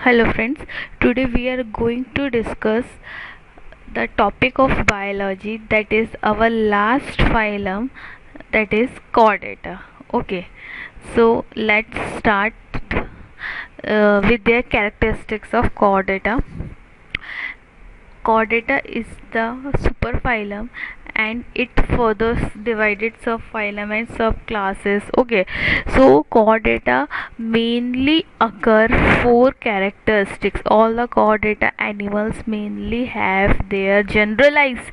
Hello friends, today we are going to discuss the topic of biology, that is our last phylum, that is chordata. Okay, so let's start with their characteristics of chordata. Chordata is the superphylum and it further divided subphylum and subclasses. Okay, so chordata mainly occur four characteristics. All the chordata animals mainly have their generalized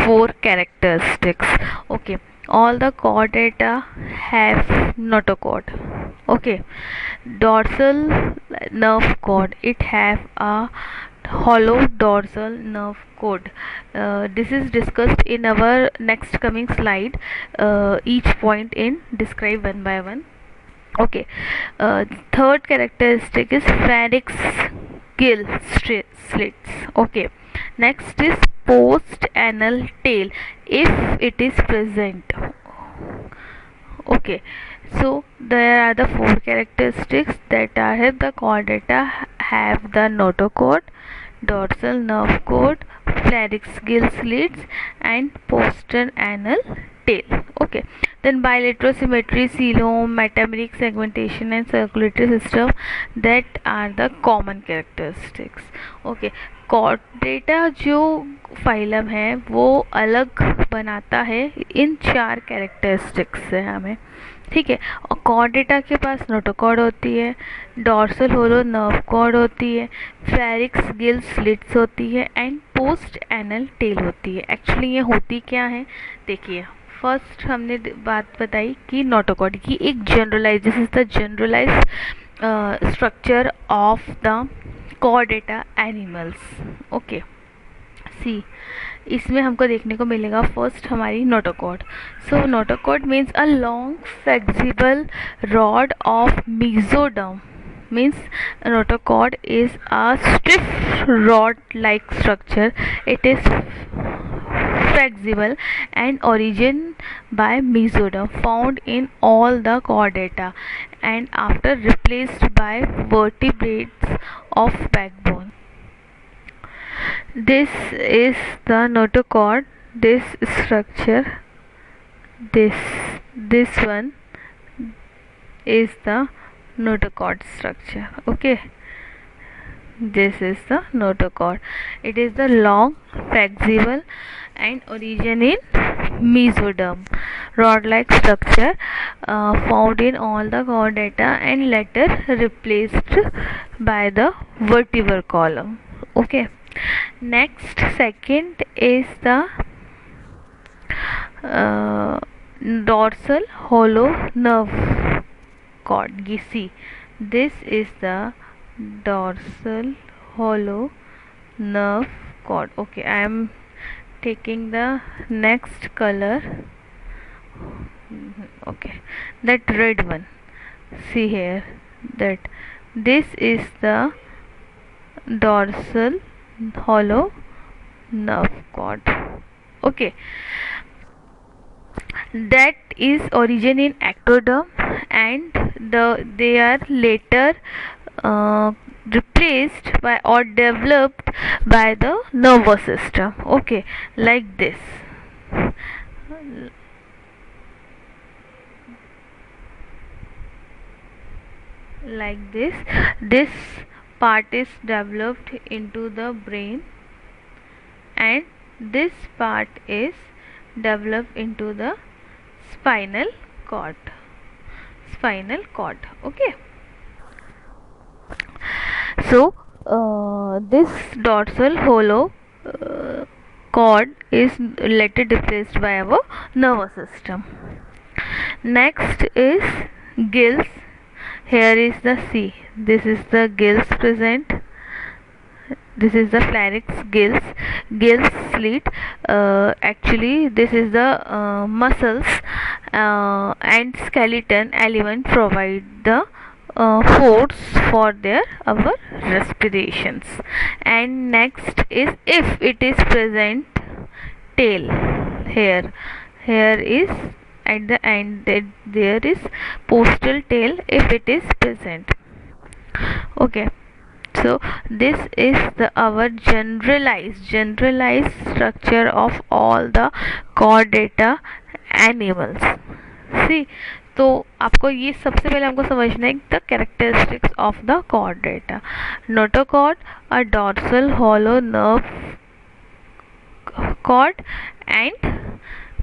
four characteristics. Okay, all the chordata have notochord. Okay, dorsal nerve cord, it have a hollow dorsal nerve cord. This is discussed in our next coming slide. Each point in describe one by one. Okay, third characteristic is pharynx gill slits. Okay, next is post anal tail if it is present. Okay, so there are the four characteristics that are the chordata have the notochord, dorsal nerve cord, pharynx gill slits, and posterior anal tail. Okay, then bilateral symmetry, coelom, metameric segmentation, and circulatory system, that are the common characteristics. Okay, chordata जो phylum है वो अलग बनाता है इन चार characteristics से हमें, ठीक है। और कॉर्डेटा के पास नोटोकॉर्ड होती है, डॉर्सल होलो नर्व कॉर्ड होती है, फेरिक्स गिल स्लिट्स होती है एंड पोस्ट एनल टेल होती है। एक्चुअली ये होती क्या है, देखिए फर्स्ट हमने बात बताई कि नोटोकॉर्ड की एक generalize, this is the generalize structure of the chordata animals. Okay, see इसमें हमको देखने को मिलेगा फर्स्ट हमारी notochord. So notochord means a long flexible rod of mesoderm, means notochord is a stiff rod like structure. It is flexible and origin by mesoderm, found in all the chordata and after replaced by vertebrates of backbone. This is the notochord, this structure, this one is the notochord structure. Okay, this is the notochord. It is the long, flexible and origin in mesoderm rod like structure, found in all the chordata and later replaced by the vertebral column. Okay, next second is the dorsal hollow nerve cord. You see, this is the dorsal hollow nerve cord. Okay, I am taking the next color. Okay, that red one, see here, that this is the dorsal hollow nerve cord. Okay, that is origin in ectoderm and they are later replaced by or developed by the nervous system. Okay, like this, like this part is developed into the brain and this part is developed into the spinal cord. Okay, so this dorsal hollow cord is later replaced by our nervous system. Next is gills. Here is the C, this is the gills present, this is the pharynx gills slit. Actually this is the muscles and skeleton element provide the force for their our respirations. And next is, if it is present, tail. Here is at the end, that there is postal tail if it is present. Okay, So this is our generalized structure of all the chordata animals. See, तो आपको ये सबसे पहले हमको समझना है the characteristics of the chordata. Notochord, a dorsal hollow nerve cord and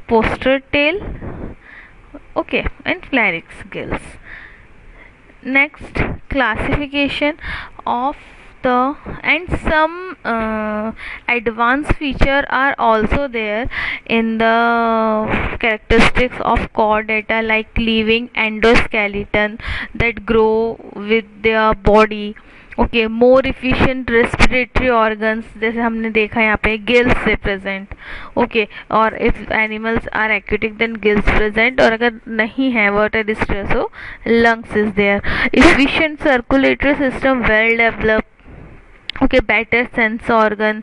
posterior tail, okay, and pharynx gills. Next, classification of the and some advanced feature are also there in the characteristics of chordata, like living endoskeleton that grow with their body. Okay, more efficient respiratory organs, जैसे हमने देखा यहाँ पे gills से present. Okay, और if animals are aquatic then gills present, और अगर नहीं है वाटर डिस्ट्रेस हो lungs is there. Efficient circulatory system, well develop. Okay, better sense organ,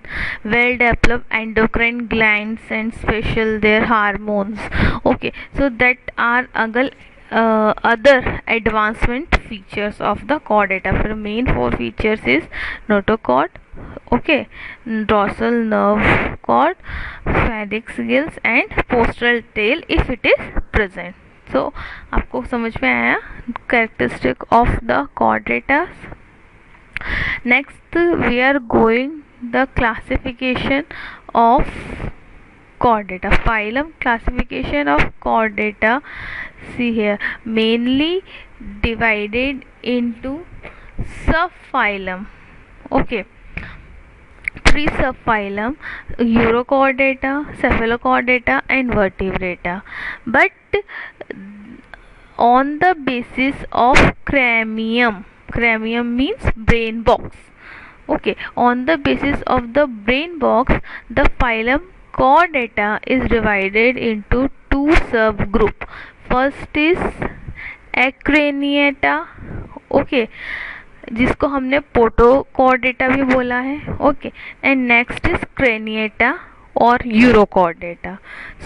well developed endocrine glands and special their hormones. Okay, so that are other advancement features of the chordata. The main four features is notochord, okay, dorsal nerve cord, pharynx gills and posterior tail if it is present. So आपको समझ में आया characteristic of the chordata. Next we are going the classification of chordata. Phylum classification of chordata. See here, mainly divided into subphylum. Okay, three subphylum: Urochordata, Cephalochordata and Vertebrata. But on the basis of cranium means brain box. Okay, on the basis of the brain box, the phylum chordata is divided into two subgroup. First is acraniata, okay, जिसको हमने पोटोकॉर्डेटा भी बोला है. Okay, and next is craniata और urochordata.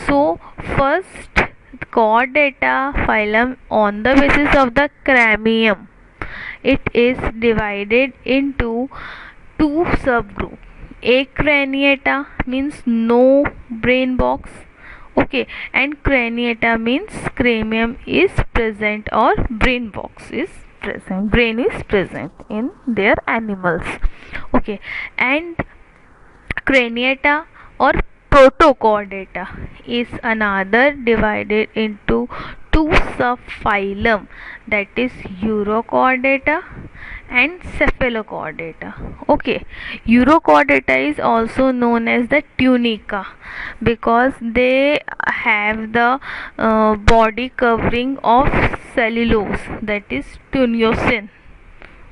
So first chordata phylum on the basis of the cranium, it is divided into two subgroup. Acraniata means no brain box, okay, and craniata means cranium is present or brain box is present, brain is present in their animals. Okay, and craniata or protochordata is another divided into two subphylum, that is Urochordata and Cephalochordata. Okay, Urochordata is also known as the tunica because they have the body covering of cellulose, that is tunicin.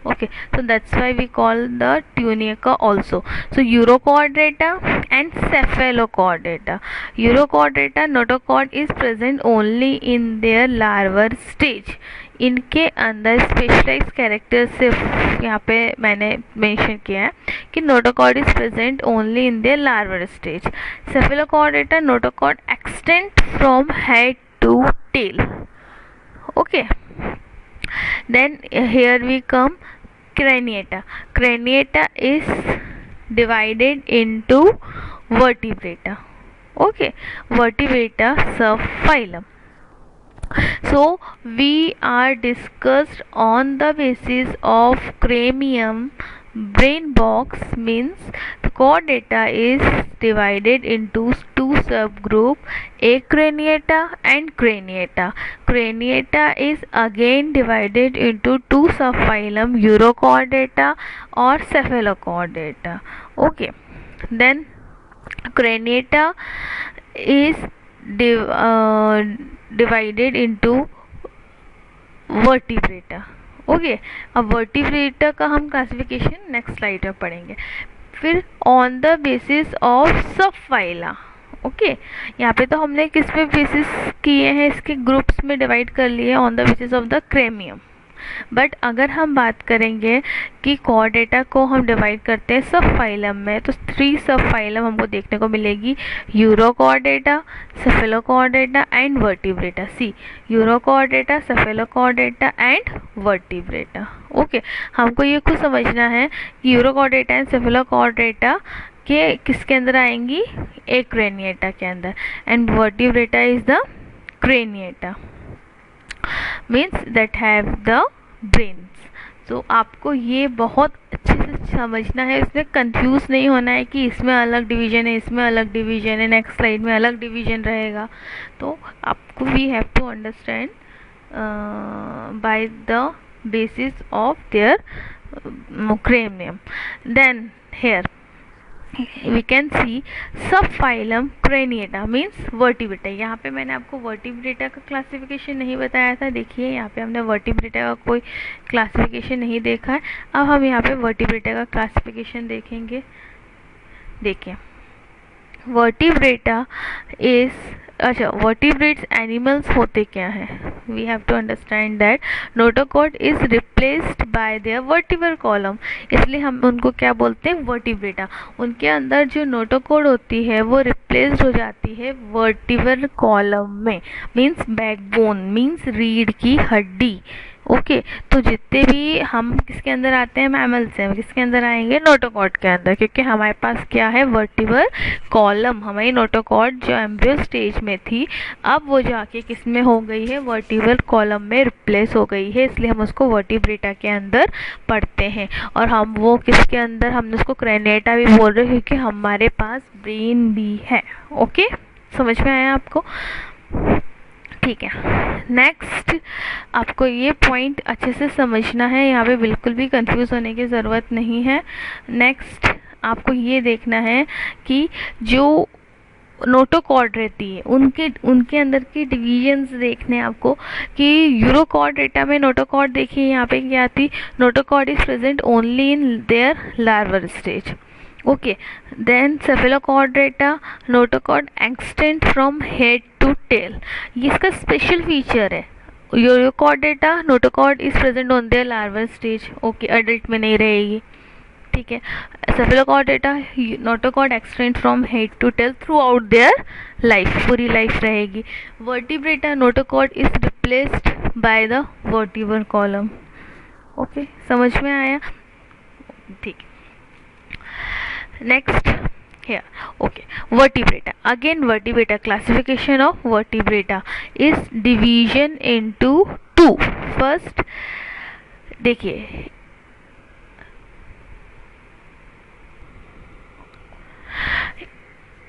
Okay, so that's why we call the tunica also. So Urochordata and Cephalochordata. Urochordata notochord is present only in their larval stage. इनके अंदर specialise character सिर्फ यहाँ पे मैंने mention किया है कि notochord is present only in their larval stage. Cephalochordata notochord extend from head to tail. Okay, then here we come craniata. Craniata is divided into vertebrata. Okay, vertebrata subphylum. So we are discussed on the basis of cranium brain box, means the chordata is divided into two subgroup, acraniata and craniata. Craniata is again divided into two subphylum, Urochordata or Cephalochordata. Okay, then craniata is divided into vertebrata. Okay, अब vertebrata का हम classification next slide में पढ़ेंगे. फिर on the basis of subphyla. Okay, यहाँ पे तो हमने किस पे बेसिस किए हैं, इसके ग्रुप्स में डिवाइड कर लिए on the basis of the cranium. But अगर हम बात करेंगे कि chordata को हम डिवाइड करते हैं सब फाइलम में, तो थ्री सब फाइलम हमको देखने को मिलेगी, urochordata, cephalochordata and vertebrata. See, urochordata, cephalochordata and vertebrata. Okay, हमको ये खुद समझना है कि यूरोकॉर्डेटा एंड सेफेलोकॉर्डेटा के किसके अंदर आएंगी, एक क्रेनिएटा के अंदर, and vertebrata is the craniata means that have the brains. तो आपको ये बहुत अच्छे से समझना है, इसमें कंफ्यूज नहीं होना है कि इसमें अलग डिवीजन है, इसमें अलग डिवीजन है, नेक्स्ट स्लाइड में अलग डिवीजन रहेगा। तो आपको we have to understand by the basis of their cranium. Then here we can see subphylum craniata means vertebrata। यहाँ पे मैंने आपको vertebrata का क्लासिफिकेशन नहीं बताया था, देखिए यहाँ पे हमने vertebrata का कोई क्लासिफिकेशन नहीं देखा है। अब हम यहाँ पे vertebrata का क्लासिफिकेशन देखेंगे। देखिए वर्टिब्रेटा इज, अच्छा वर्टिब्रेट्स एनिमल्स होते क्या हैं, we have to understand that notochord is replaced by their vertebral column, इसलिए हम उनको क्या बोलते हैं, वर्टिब्रेटा। उनके अंदर जो नोटोकॉर्ड होती है वो रिप्लेस्ड हो जाती है वर्टिब्रल कॉलम में, मीन्स बैकबोन मीन्स रीढ़ की हड्डी। ओके तो जितने भी हम किसके अंदर आते हैं, मैमल से, हम किसके अंदर आएंगे, नोटोकॉर्ड के अंदर, क्योंकि हमारे पास क्या है, वर्टिब्रल कॉलम। हमारी नोटोकॉर्ड जो एम्ब्रियो स्टेज में थी अब वो जाके किस में हो गई है, वर्टिब्रल कॉलम में रिप्लेस हो गई है, इसलिए हम उसको वर्टिब्रेटा के अंदर पढ़ते हैं। और हम वो किसके अंदर, हमने उसको क्रेनिएटा भी बोल रहे हैं क्योंकि हमारे पास ब्रेन भी है। ओके समझ में आया आपको, ठीक है। नेक्स्ट आपको ये पॉइंट अच्छे से समझना है, यहाँ पे बिल्कुल भी कंफ्यूज होने की ज़रूरत नहीं है। नेक्स्ट आपको ये देखना है कि जो नोटोकॉर्ड रहती है उनके अंदर की डिवीजन्स देखने आपको कि यूरोकॉर्डेटा में नोटोकॉर्ड देखिए यहाँ पे क्या आती, notochord is present only in their larval stage. Okay then cephalochordata notochord extend from head to tail, ये इसका स्पेशल फीचर है। Urochordata notochord is present on their larval stage, okay adult में नहीं रहेगी, ठीक है। Cephalochordata notochord extend from head to tail throughout their life, पूरी life रहेगी। Vertebrata notochord is replaced by the vertebral column. Okay समझ में आया, ठीक। Next here, okay, vertebrata. Again vertebrata, classification of vertebrata is division into two. First देखिए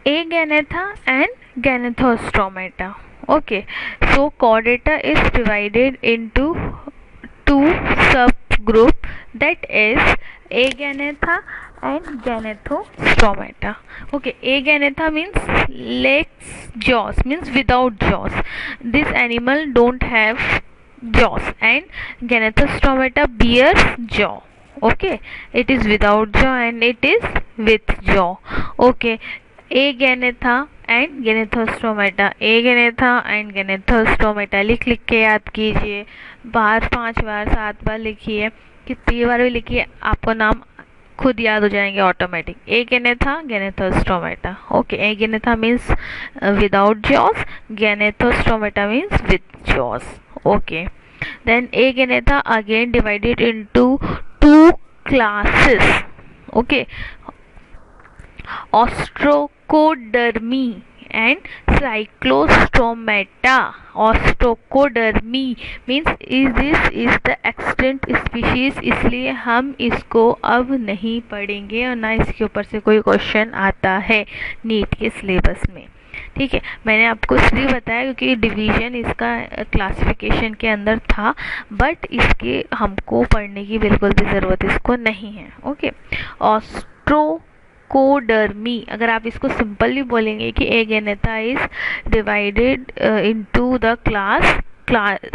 Aganatha and Ganathostomata. Okay, so chordata is divided into two subgroup, that is Aganatha and Ganathostomata. Okay, Aganatha means legs, jaws means without jaws. This animal don't have jaws, and Ganathostomata bears jaw. Okay, it is without jaw and it is with jaw. Okay, Aganatha and gnathostomata, agnatha and gnathostomata लिख के याद कीजिए, बार 5 बार 7 बार लिखिए, कितनी बार भी लिखिए आपको नाम खुद याद हो जाएंगे automatic. Agnatha gnathostomata. Okay agnatha means without jaws, gnathostomata means with jaws. Okay then agnatha again divided into 2 classes. Okay Ostracodermy and Cyclostomata. Ostracodermy means this is the extinct species, इसलिए हम इसको अब नहीं पढ़ेंगे और ना इसके ऊपर से कोई क्वेश्चन आता है नीट के सिलेबस में। ठीक है, मैंने आपको इसलिए बताया क्योंकि डिवीजन इसका क्लासिफिकेशन के अंदर था, बट इसके हमको पढ़ने की बिल्कुल भी ज़रूरत इसको नहीं है। ओके ऑस्ट्रोकोडर्मी, अगर आप इसको सिंपली बोलेंगे कि agnatha is divided into the class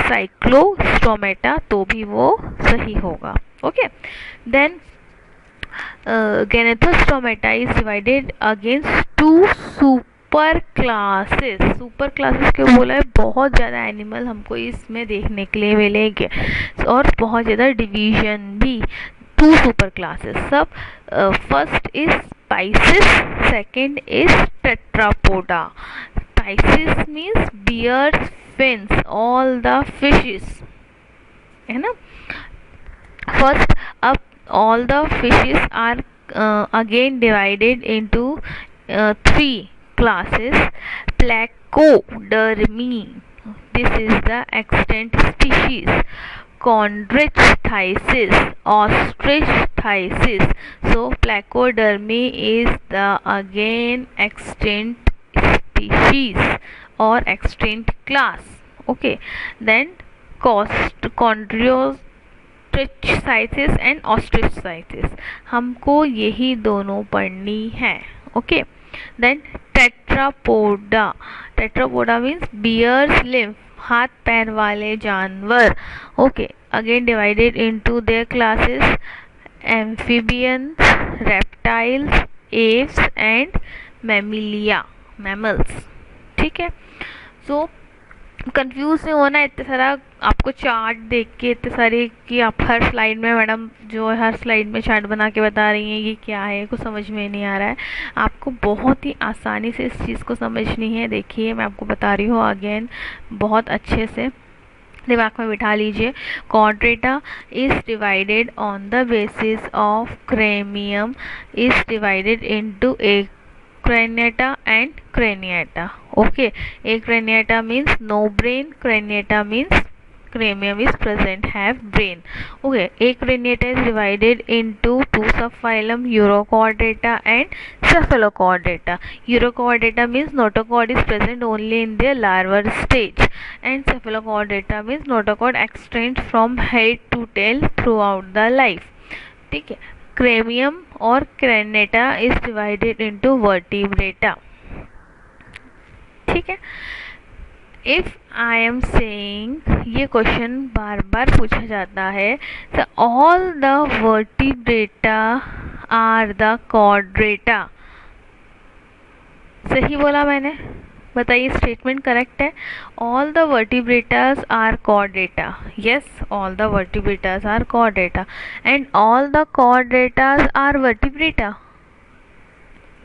cyclostomata तो भी वो सही होगा। Okay then gnathostomata is divided against 2 super classes. Super classes क्यों बोला है, बहुत ज़्यादा एनिमल हमको इसमें देखने के लिए मिलेंगे और बहुत ज़्यादा डिवीजन भी। 2 सुपर क्लासेस सब, first is pisces, second is tetrapoda. Pisces means bears, fins, all the fishes, है ना। First up, all the fishes are again divided into three classes. Placodermi, this is the extant species. Chondrichthysis, ostrichthysis. So placodermi is the again extinct species or extinct class. Okay, then chondrios ostrich and ostrich हमको यही दोनों पढ़नी है. Okay, then tetrapoda. Tetrapoda means bears limbs, हाथ पैर वाले जानवर. Okay, again divided into their classes amphibians, reptiles, aves and mammalia, mammals. ठीक है, सो कंफ्यूज नहीं होना. इतने सारा आपको चार्ट देख के इतने सारे कि आप हर स्लाइड में, मैडम जो है हर स्लाइड में चार्ट बना के बता रही हैं, ये क्या है, कुछ समझ में नहीं आ रहा है. आपको बहुत ही आसानी से इस चीज़ को समझनी है. देखिए मैं आपको बता रही हूँ अगेन, बहुत अच्छे से दिमाग में बिठा लीजिए. Chordata is divided on the basis of cranium, is divided into a craniata and craniata. Okay, acraniata means no brain, craniata means cranium is present, have brain. Okay, acraniata is divided into two subphylum, Urochordata and Cephalochordata. Urochordata means notochord is present only in their larval stage, and Cephalochordata means notochord extends from head to tail throughout the life. ठीक है, cranium और craniata is divided into vertebrata. ठीक है, if I am saying, ये question बार बार पूछा जाता है, तो all the vertebrata are the chordata. सही बोला मैंने? बताइए, स्टेटमेंट करेक्ट है? All the vertebratas are chordata. Yes, all the vertebratas are chordata. And all the chordatas are vertebrata.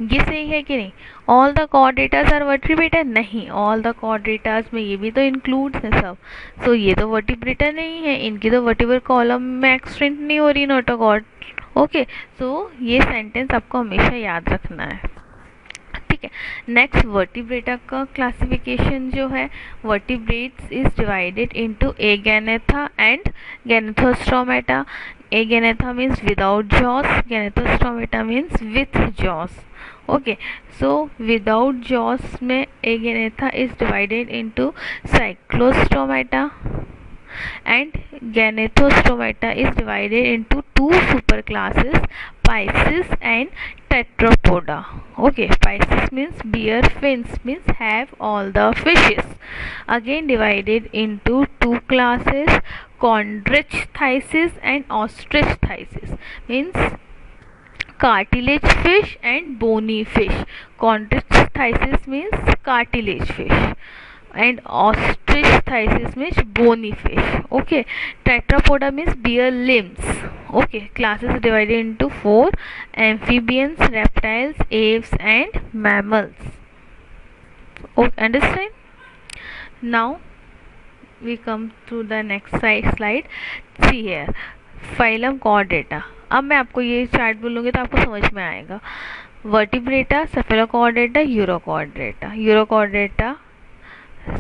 ये सही है कि नहीं? All the chordatas are vertebrata नहीं, ऑल द कॉर्डेटास में ये भी तो इंक्लूड है सब. सो ये तो वर्टिब्रेटा नहीं है, इनकी तो वर्टिब्रल कॉलम में एक्सटेंड नहीं हो रही नोटोकॉर्ड. ओके, सो ये सेंटेंस आपको हमेशा याद रखना है. ठीक है, नेक्स्ट वर्टिब्रेटा का क्लासिफिकेशन जो है, vertebrates is divided into agnatha and gnathostomata. Agnatha means without jaws, gnathostomata means with jaws. Okay, so without jaws में agnatha is divided into cyclostomata and Ganathostomata is divided into two superclasses, Pisces and Tetrapoda. Okay, Pisces means bear fins, means have all the fishes. Again divided into two classes, Chondrichthysis and Ostrichthysis, means cartilage fish and bony fish. Chondrichthysis means cartilage fish and ostrichthysis means bony fish. Okay, tetrapoda means bear limbs. Okay, classes divided into four, amphibians, reptiles, aves and mammals. Okay, understand? Now we come to the next slide. See here, phylum chordata. अब मैं आपको ये chart बोलूँगी तो आपको समझ में आएगा. Vertebrata, Cephalochordata, urochordata. Urochordata,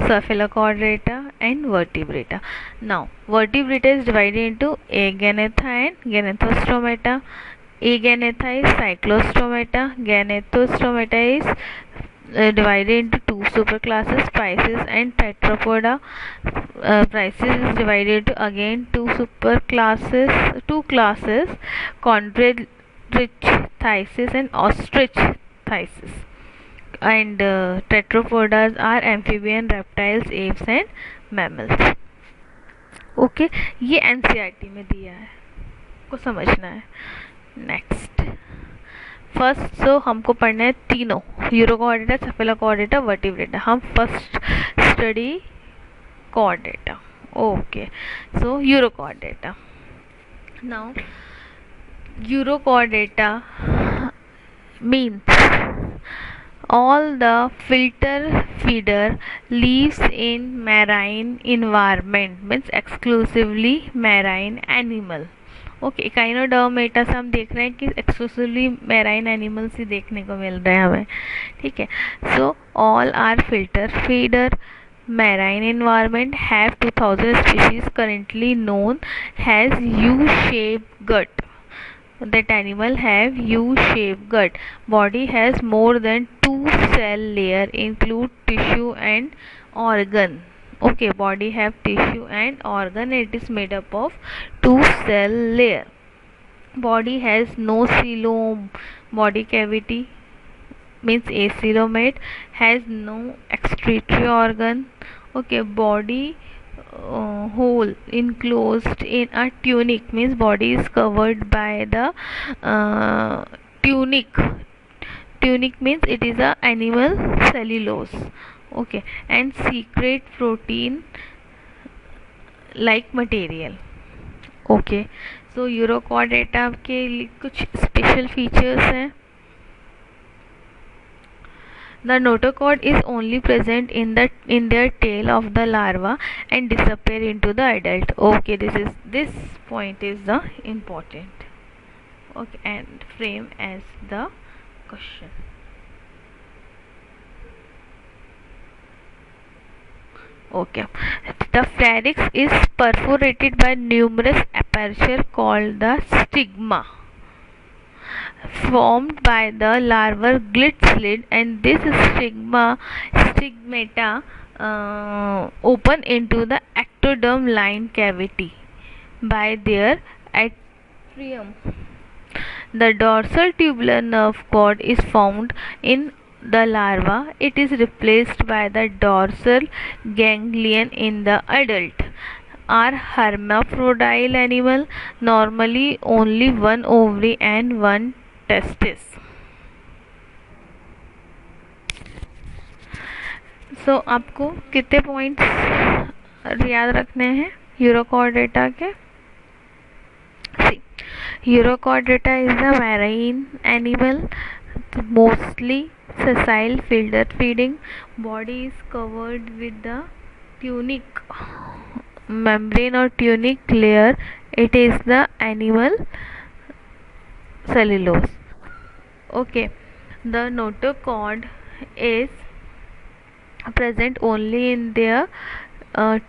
Cephalochordata and vertebrata. Now vertebrata is divided into Aganetha and Ganathostomata. Aganetha is Cyclostomata. Ganathostomata is divided into two superclasses, Pisces and Tetrapoda. Pisces is divided into again two classes, Chondrichthysis and Ostrichthysis. And tetrapodas are amphibian, reptiles, apes and mammals. Okay, ये NCERT में दिया है, को समझना है. Next, first so हमको पढ़ना है तीनों, यूरोकॉर्डेटा, सेफेलोकॉर्डेटा, वर्टिब्रेटा. हम first study Chordata. Okay, so urochordata. Now urochordata means all the filter feeder lives in marine environment, means exclusively marine animal. Okay, Echinodermata से हम देख रहे हैं कि एक्सक्लूसिवली मैराइन एनिमल्स ही देखने को मिल रहे हैं हमें, ठीक है। So all are filter feeder, marine environment have 2000 species currently known has U-shaped gut. That animal have U-shaped gut. Body has more than 2 cell layer include tissue and organ. Okay, body have tissue and organ. It is made up of 2 cell layer. Body has no coelom. Body cavity means acoelomate, has no excretory organ. Okay, body whole enclosed in a tunic means body is covered by the tunic. Tunic means it is a animal cellulose. Okay, and secret protein like material. Okay, so urochordata के कुछ special features हैं. The notochord is only present in their tail of the larva and disappear into the adult. Okay, this point is the important. Okay, and frame as the question. Okay, the pharynx is perforated by numerous aperture called the stigma, formed by the larval glit slit, and this stigmata open into the ectoderm line cavity by their atrium. The dorsal tubular nerve cord is found in the larva. It is replaced by the dorsal ganglion in the adult. Are hermaphrodite animal, normally only one ovary and one testis. So आपको कितने points याद रखने हैं urochordata के? Eurochordata is a marine animal, mostly sessile, feeder feeding. Body is covered with the tunic membrane or tunic layer. It is the animal cellulose. Okay, the notochord is present only in their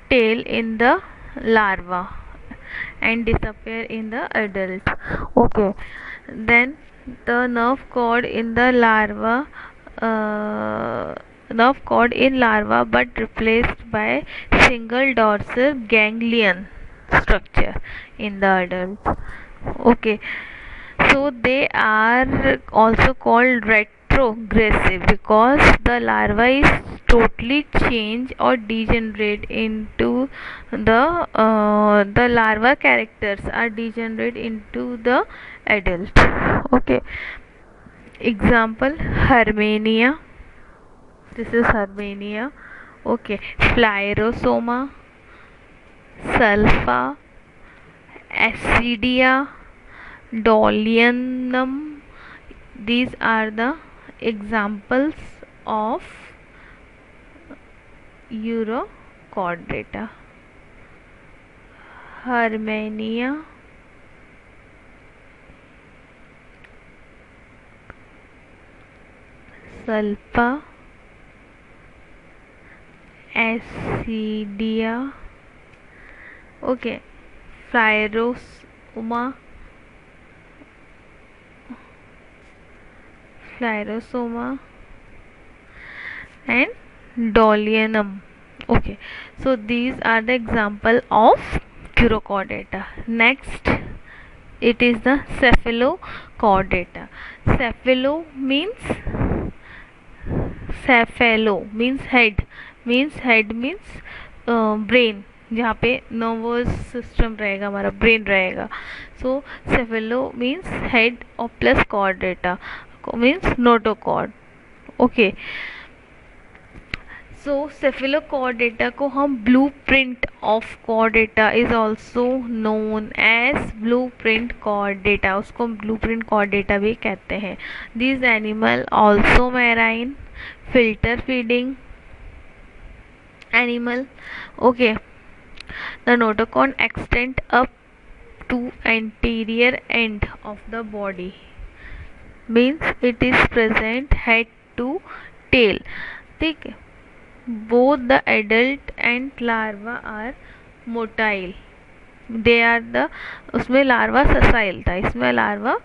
tail in the larva and disappear in the adult. Okay, then the nerve cord in the larva but replaced by single dorsal ganglion structure in the adult. Okay, so they are also called retrogressive because the larva is totally change or degenerate into the larva characters are degenerate into the adult. Okay, example Hermania. This is Hermania. Okay, Phlyrosoma, Sulfa, Acidia, Dolianum. These are the examples of Eurochordata. Hermania, Sulfa, Acidia. Okay, Phlyrosoma, and Dolianum. Okay, so these are the example of Eurochordata. Next, it is the Cephalochordata. Cephalo means head, means brain, जहाँ पे nervous system रहेगा, हमारा brain रहेगा. So cephalo means head और plus chordata means notochord. Okay, so cephalochordata को हम blueprint of chordata is also known as blueprint chordata. उसको blueprint chordata भी कहते हैं. These animal also marine, filter feeding animal. Okay, the notochord extend up to anterior end of the body, means it is present head to tail. ठीक है, both the adult and larva are motile. They are the, उसमें larva sessile था, इसमें larva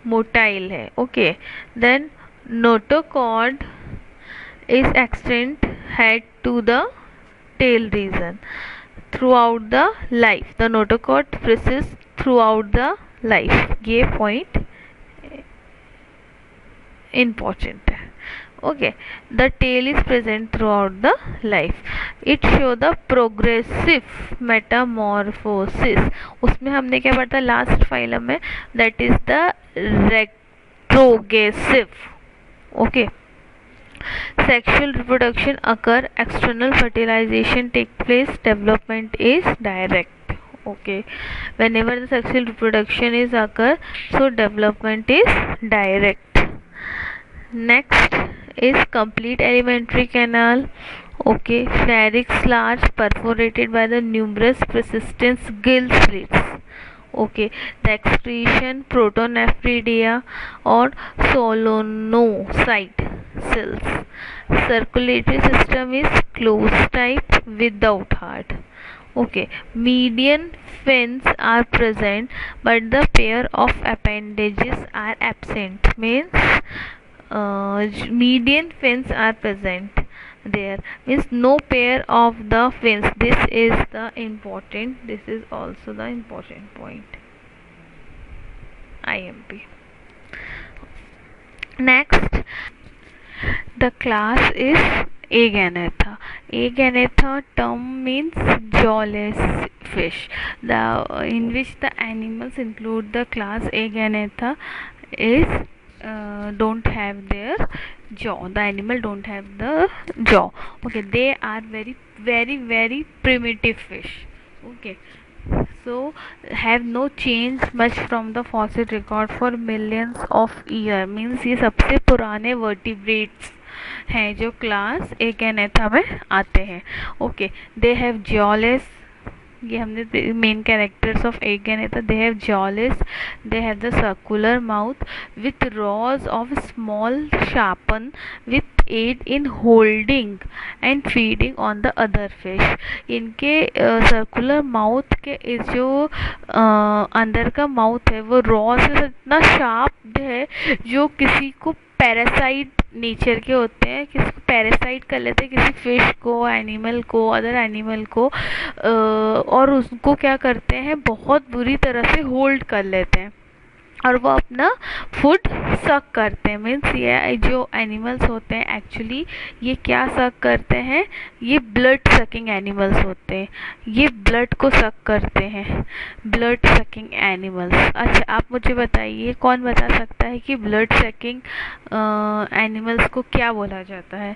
motile है. Okay, then notochord is extend head to the tail region throughout the life. The notochord persists throughout the life. ये point important है. Okay, the tail is present throughout the life. It show the progressive metamorphosis. उसमें हमने क्या पढ़ा था last phylum में, that is the retrogressive. Okay, sexual reproduction occur, external fertilization take place, development is direct. Okay, whenever the sexual reproduction is occur, so development is direct. Next is complete alimentary canal. Okay, pharynx large, perforated by the numerous persistent gill slits. Okay, the excretion protonephridia or solenocyte cells. Circulatory system is closed type without heart. Okay, median fins are present but the pair of appendages are absent. Means median fins are present, there means no pair of the fins. This is the important, this is also the important point. IMP. Next, the class is Aganatha. Aganatha term means jawless fish, the in which the animals include the class Aganatha is don't have their jaw. The animal don't have the jaw. Okay, they are very primitive fish. Okay, so have no change much from the fossil record for millions of year. Means ये सबसे पुराने vertebrates हैं जो class एगेनेथा में आते हैं. Okay, they have jawless, ये हमने main characters of agnatha. They have jawless, they have the circular mouth with rows of small sharpen with aid in holding and feeding on the other fish. इनके circular mouth के जो अंदर का mouth है वो raw से इतना sharp है जो किसी को पैरासाइट नेचर के होते हैं, किसी को पैरासाइट कर लेते हैं, किसी फिश को, एनिमल को, अदर एनिमल को, और उसको क्या करते हैं बहुत बुरी तरह से होल्ड कर लेते हैं और वो अपना फूड सक करते हैं. मीन्स ये जो एनिमल्स होते हैं एक्चुअली ये क्या सक करते हैं, ये ब्लड सकिंग एनिमल्स होते हैं, ये ब्लड को सक करते हैं, ब्लड सकिंग एनिमल्स. अच्छा, आप मुझे बताइए कौन बता सकता है कि ब्लड सकिंग एनिमल्स को क्या बोला जाता है?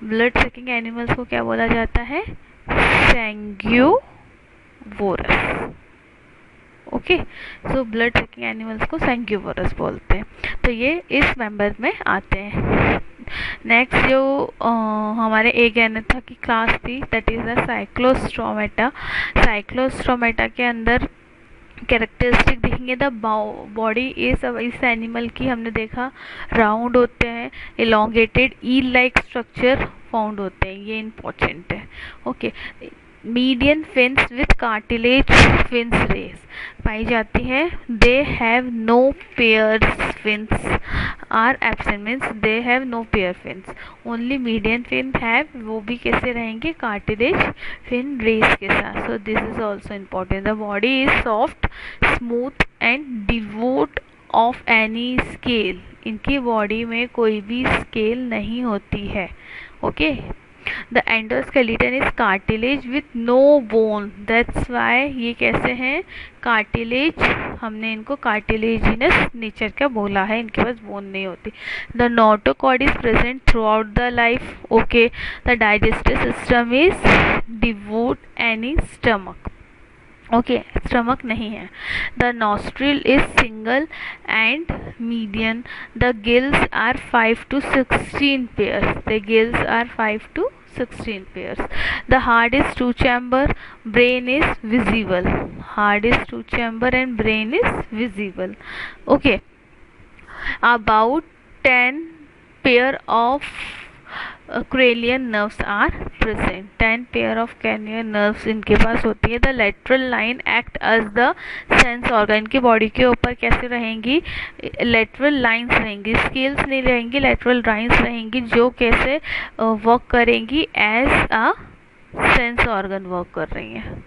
ब्लड सकिंग एनिमल्स को क्या बोला जाता है? Sanguivorous. Okay, so blood sucking animals को सैंग्यूवोरस बोलते हैं. तो ये इस मेंबर में आते हैं. नेक्स्ट जो हमारे एगेनेथा की क्लास थी दैट इज द साइक्लोस्ट्रोमेटा. साइक्लोस्ट्रोमेटा के अंदर कैरेक्टरिस्टिक देखेंगे. द बॉडी इस एनिमल की हमने देखा राउंड होते हैं, elongated eel like structure found होते हैं, ये इम्पोर्टेंट है. Okay, median fins with cartilage fins rays पाई जाती है. They have no pairs fins are absent. Means they have no pair fins, only median fin have. वो भी कैसे रहेंगे? कार्टिलेज फिन रेस के साथ. So this is also important. The body is soft, smooth and devoid of any scale. इनकी body में कोई भी स्केल नहीं होती है. Okay, The endoskeleton is cartilage with no bone. That's why ये कैसे हैं? कार्टिलेज, हमने इनको कार्टिलेजिनस नेचर का बोला है, इनके पास बोन नहीं होती. The notochord is present throughout the life. Okay, the digestive system is devoid any stomach. Okay, stomach नहीं है. The nostril is single and median. The gills are 5 to 16 पेयर्स. The gills are 5 to 16 pairs. The heart is two chamber, brain is visible. Heart is two chamber and brain is visible. Okay. About 10 pair of cranial nerves are present. 10 pair of cranial nerves इनके पास होती है. The lateral line act as the sense organ. इनकी बॉडी के ऊपर कैसे रहेंगी? lateral lines रहेंगी, scales नहीं रहेंगी, lateral lines रहेंगी जो कैसे वर्क करेंगी? as a sense organ work कर रही हैं.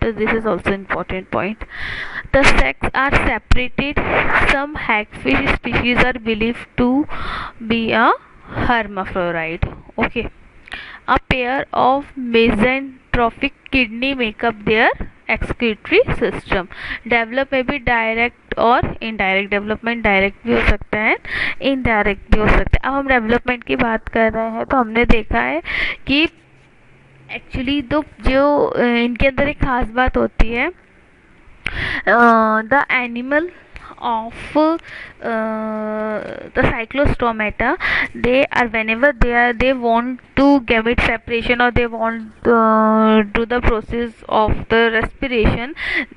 So this is also important point. The sexes are separated. Some hagfish species are believed to be a hermaphrodite. Okay. A pair of mesenteric kidney make up their excretory system. Develop may be direct और indirect. Development direct भी हो सकता है, indirect भी हो सकता है. अब हम development की बात कर रहे हैं तो हमने देखा है कि एक्चुअली तो जो इनके अंदर एक खास बात होती है, the animal of the cyclostomata, they are whenever they want to gamete separation or they want do the process of the respiration,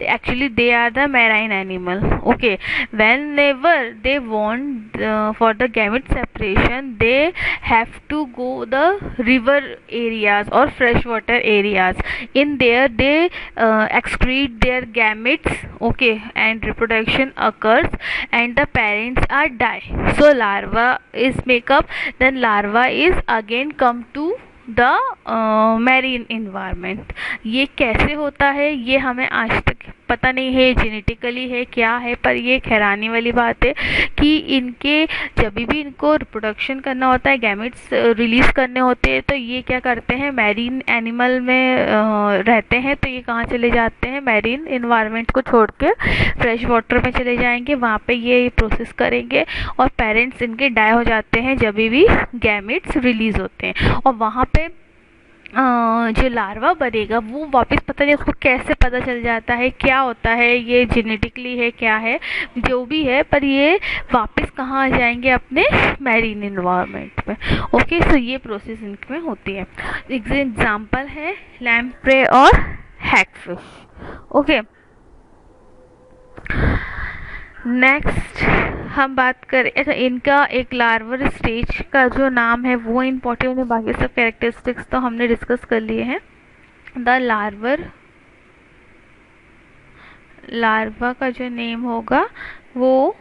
actually they are the marine animal. Okay, whenever they want for the gamete separation, they have to go the river areas or freshwater areas. In there they excrete their gametes. Okay, and reproduction occurs and the parents are die. So larva is make up, then larva is again come to the marine environment. ये कैसे होता है ये हमें आज तक पता नहीं है, जेनेटिकली है क्या है, पर ये हैरानी वाली बात है कि इनके जब भी इनको रिप्रोडक्शन करना होता है, गैमेट्स रिलीज करने होते हैं, तो ये क्या करते हैं, मैरीन एनिमल में रहते हैं, तो ये कहाँ चले जाते हैं, मैरीन इन्वायरमेंट को छोड़ के फ्रेश वाटर में चले जाएंगे, वहाँ पे ये प्रोसेस करेंगे और पेरेंट्स इनके डाई हो जाते हैं जब भी गैमेट्स रिलीज होते हैं. और वहाँ पे जो लार्वा बनेगा वो वापस पता नहीं उसको कैसे पता चल जाता है, क्या होता है, ये जेनेटिकली है क्या है जो भी है, पर ये वापस कहाँ आ जाएंगे, अपने मैरीन इन्वायरमेंट में. ओके, सो ये प्रोसेस इनमें होती है. एग्जाम्पल है लैम्प्रे और हैगफिश. ओके, नेक्स्ट हम बात करें, अच्छा इनका एक लार्वर स्टेज का जो नाम है वो इम्पोर्टेंट है, बाकी सब कैरेक्टरिस्टिक्स तो हमने डिस्कस कर लिए हैं. द लार्वा का जो नेम होगा वो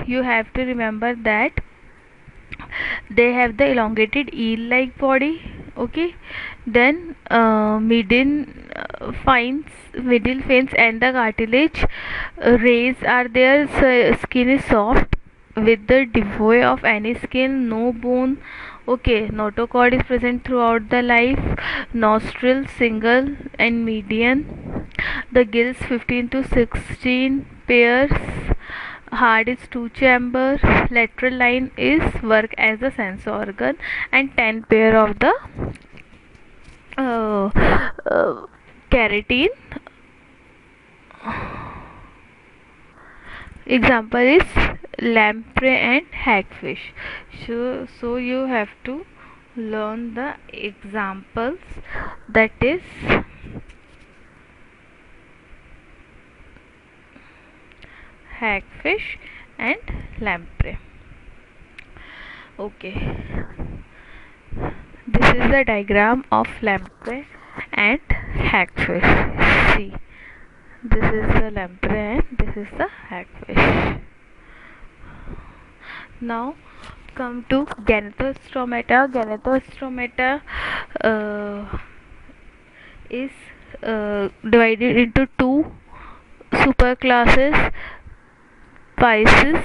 you have to remember that they have the elongated eel like body. Okay, then middle fins and the cartilage rays are there. Skin is soft with the devoid of any skin, no bone. Okay, notochord is present throughout the life. Nostril single and median. The gills 15 to 16 pairs. Heart is two chamber. Lateral line is work as a sense organ, and 10 pair of the keratin. Example is lamprey and hagfish. So you have to learn the examples, that is hagfish and lamprey. Okay, this is the diagram of lamprey and hagfish. See, this is the lamprey and this is the hagfish. Now come to Ganostromata. Ganostromata is divided into two superclasses. Pisces.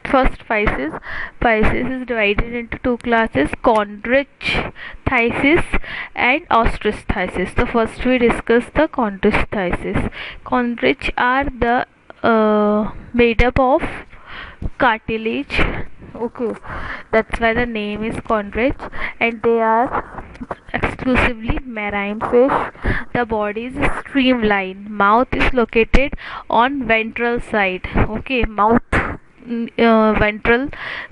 First, Pisces is divided into two classes: chondrichthysis and ostristhysis. So first we discuss the chondrichthysis. Chondrich are the made up of cartilage. Okay, that's why the name is chondrich, and they are exclusively marine fish. The body is streamlined. Mouth is located on ventral side. Okay, mouth ventral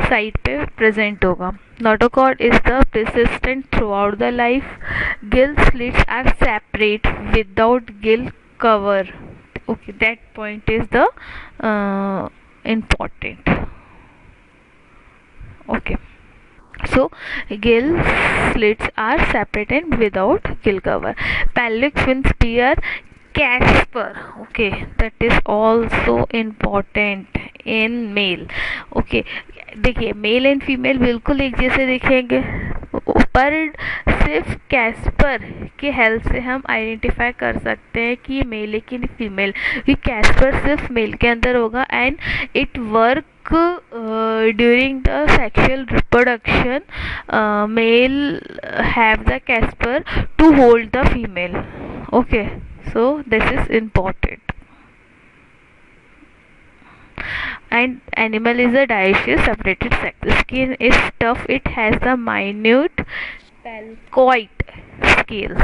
side पे present होगा. Notochord is the persistent throughout the life. Gill slits are separate without gill cover. Okay, that point is the important. Okay, so gill slits are separate and without gill cover. Pelvic fin spear Casper. Okay, that is also important in male. Okay, देखिए male and female बिल्कुल एक जैसे दिखेंगे, पर सिर्फ Caspar के help से हम आइडेंटिफाई कर सकते हैं कि ये मेल है कि फीमेल. ये कैस्पर सिर्फ मेल के अंदर होगा and it work during the sexual reproduction. Male have the casper to hold the female. Okay, so this is important. And animal is a dioecious separated sex. The skin is tough. It has the minute pelcoid scales.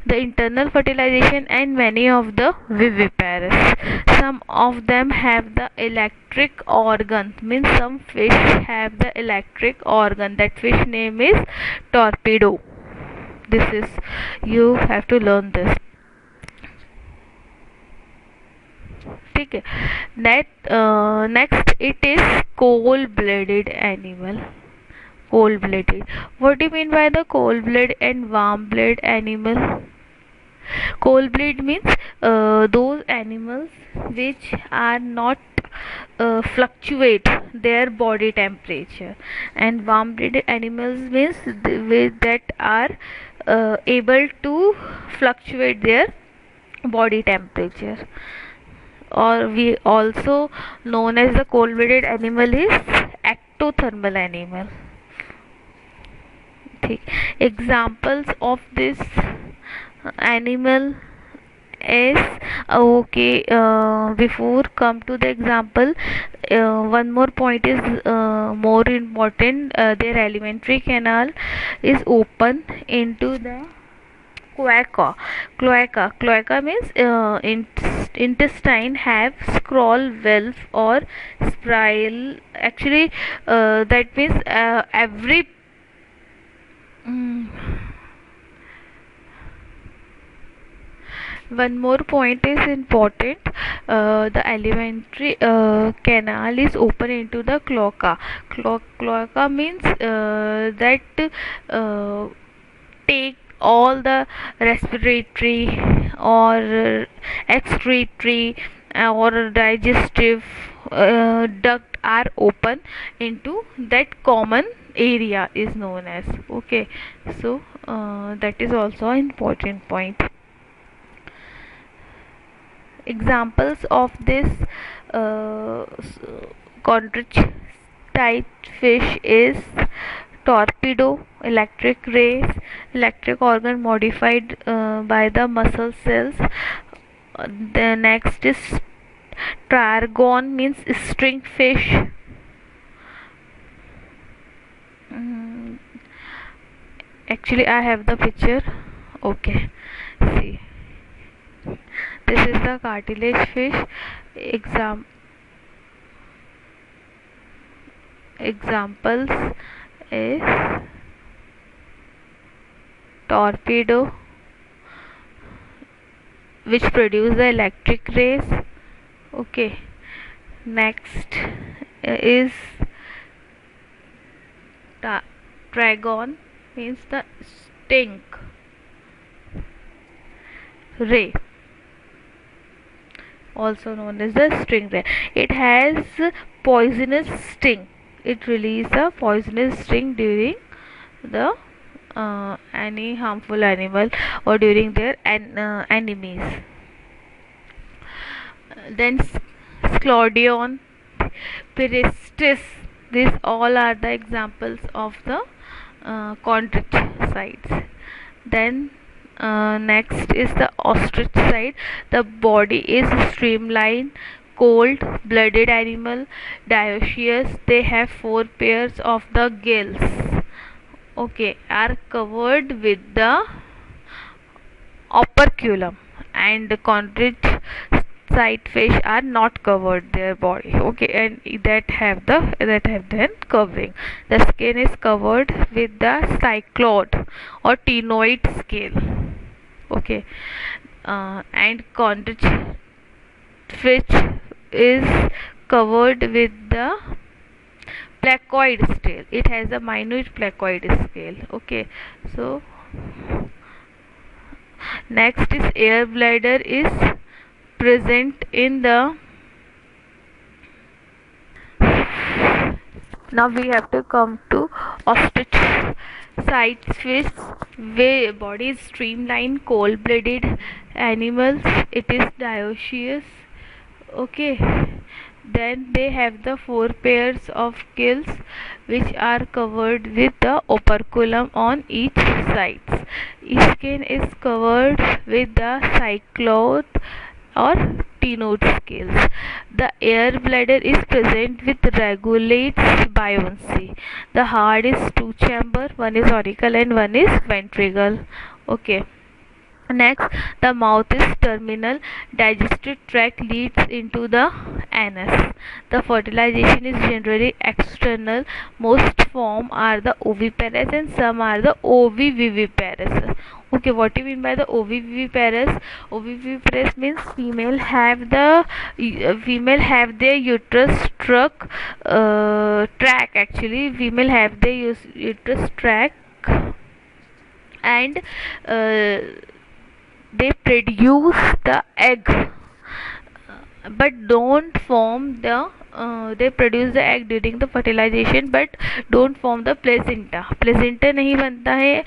The internal fertilization and many of the viviparous. Some of them have the electric organ. Means some fish have the electric organ. That fish name is torpedo. This is, you have to learn this. ठीक है. Next it is cold-blooded animal. Cold-blooded. What do you mean by the cold-blooded and warm-blooded animal? Cold-blooded means those animals which are not fluctuate their body temperature, and warm-blooded animals means that are able to fluctuate their body temperature. Or we also known as the cold-blooded animal is ectothermal animal. Examples of this animal is okay. Before come to the example, one more point is more important. Their alimentary canal is open into the cloaca. Cloaca means intestine have scroll valve or spiral. Actually, that means every one more point is important. The alimentary canal is open into the cloaca. Cloaca means that take all the respiratory or excretory or digestive duct are open into that common area is known as. Okay, so that is also an important point. Examples of this Conrich type fish is torpedo, electric rays, electric organ modified by the muscle cells. The next is Targon means string fish. Actually I have the picture. Okay, see, this is the cartilage fish. Examples is torpedo, which produce the electric rays. Okay, next is Tragon means the sting ray, also known as the sting ray. It has poisonous sting. It releases a poisonous sting during the any harmful animal or during their enemies. Then Sclodion, Peristis, these all are the examples of the chondrocytes. Then next is the ostrich side. The body is streamlined, cold-blooded animal, dioecious. They have 4 pairs of the gills. Okay, are covered with the operculum, and chondrocyte fish are not covered their body, okay, and that have then covering. The skin is covered with the cycloid or tenoid scale, okay, and chondrocyte fish is covered with the placoid scale. It has a minute placoid scale, okay. So next is air bladder is present in the. Now we have to come to ostrich side fish, where body is streamlined, cold-blooded animals. It is dioecious, okay. Then they have the four pairs of gills which are covered with the operculum on each side. Skin is covered with the cycloid or tenoid scales. The air bladder is present with regulates buoyancy. The heart is two chamber, one is auricle and one is ventricle, okay. Next, the mouth is terminal. Digestive tract leads into the anus. The fertilization is generally external. Most form are the oviparous and some are the oviviviparous. Okay, what do you mean by the oviviparous? Oviviparous means female have their uterus track. Actually, female have their uterus track, and they produce the egg, but don't form the they produce the egg during the fertilization but don't form the placenta नहीं बनता है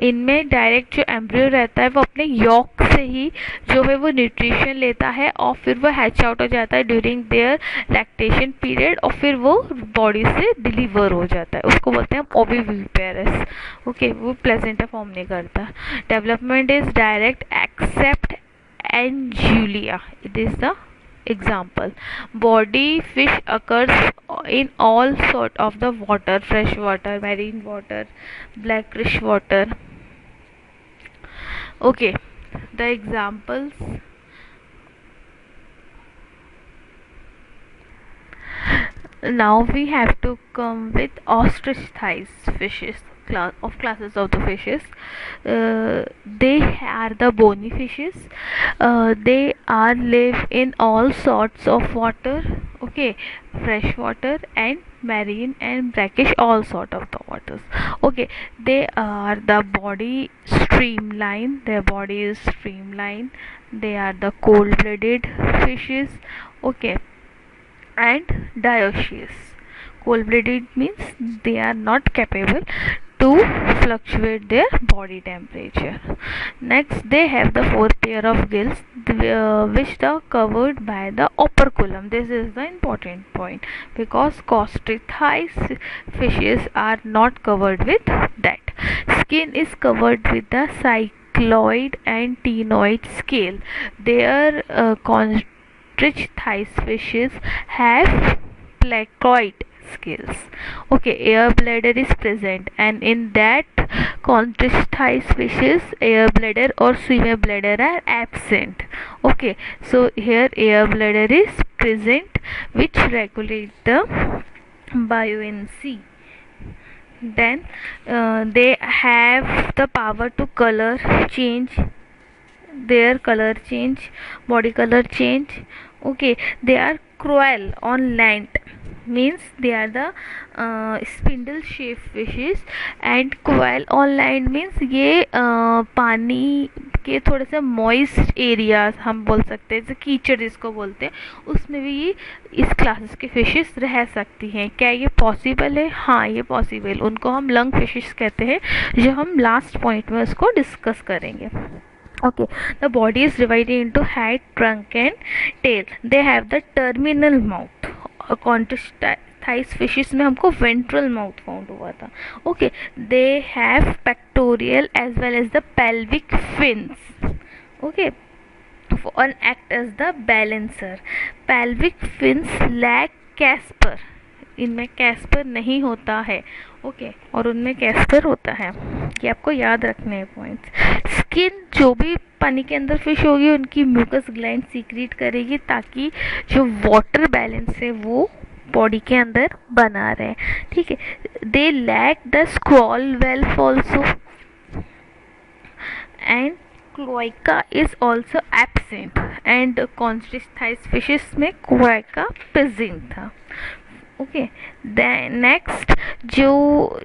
इनमें। Direct जो embryo रहता है वो अपने York से ही जो है वो न्यूट्रिशन लेता है और फिर वो हैच आउट हो जाता है ड्यूरिंग देयर लैक्टेशन पीरियड और फिर वो बॉडी से डिलीवर हो जाता है, उसको बोलते हैं ओविविपेरस, ओके। वो प्लेसेंटा फॉर्म नहीं करता। Development is direct except anguilla, it is the example. Body fish occurs in all sort of the water, fresh water, marine water, blackish water, okay. The examples, now we have to come with ostrich thighs fishes, classes of the fishes. They are the bony fishes. They are live in all sorts of water, okay, fresh water and marine and brackish, all sort of the waters, okay. They are the body streamlined, their body is streamlined. They are the cold-blooded fishes, okay, and dioecious. Cold-blooded means they are not capable to fluctuate their body temperature. Next, they have the four pair of gills which are covered by the operculum. This is the important point because costrithies fishes are not covered with that. Skin is covered with the cycloid and tenoid scale. Their constricthies fishes have placoid scales, okay. Air bladder is present, and in that constricthies fishes air bladder or swimmer bladder are absent, okay. So here air bladder is present which regulate the buoyancy. Then they have the power to color change, their color change, body color change, okay. They are cruel on land, means they are the spindle shaped fishes, and coil on land means ये पानी के थोड़े से moist areas हम बोल सकते हैं, जैसे कीचड़ जिसको बोलते हैं, उसमें भी ये इस क्लासेस के फिशेस रह सकती हैं। क्या ये पॉसिबल है? हाँ, ये पॉसिबल। उनको हम लंग फिशेस कहते हैं, जो हम लास्ट पॉइंट में उसको डिस्कस करेंगे। Okay, the body is divided into head, trunk and tail. They have the terminal mouth. Constricthies fishes में हमको ventral mouth found हुआ था, okay. They have pectoral as well as the pelvic fins, okay, and act as the balancer. Pelvic fins lack casper, इनमें Caspar नहीं होता है, okay, और उनमें कैस्पर होता है। ये आपको याद रखने हैं पॉइंट्स। स्किन, जो भी पानी के अंदर फिश होगी उनकी म्यूकस ग्लैंड सीक्रेट करेगी ताकि जो वाटर बैलेंस है वो बॉडी के अंदर बना रहे, ठीक है। They lack the scroll valve also and cloaca is also absent and chondrichthyes fishes में क्लोएका प्रेजेंट था। ओके, नेक्स्ट, जो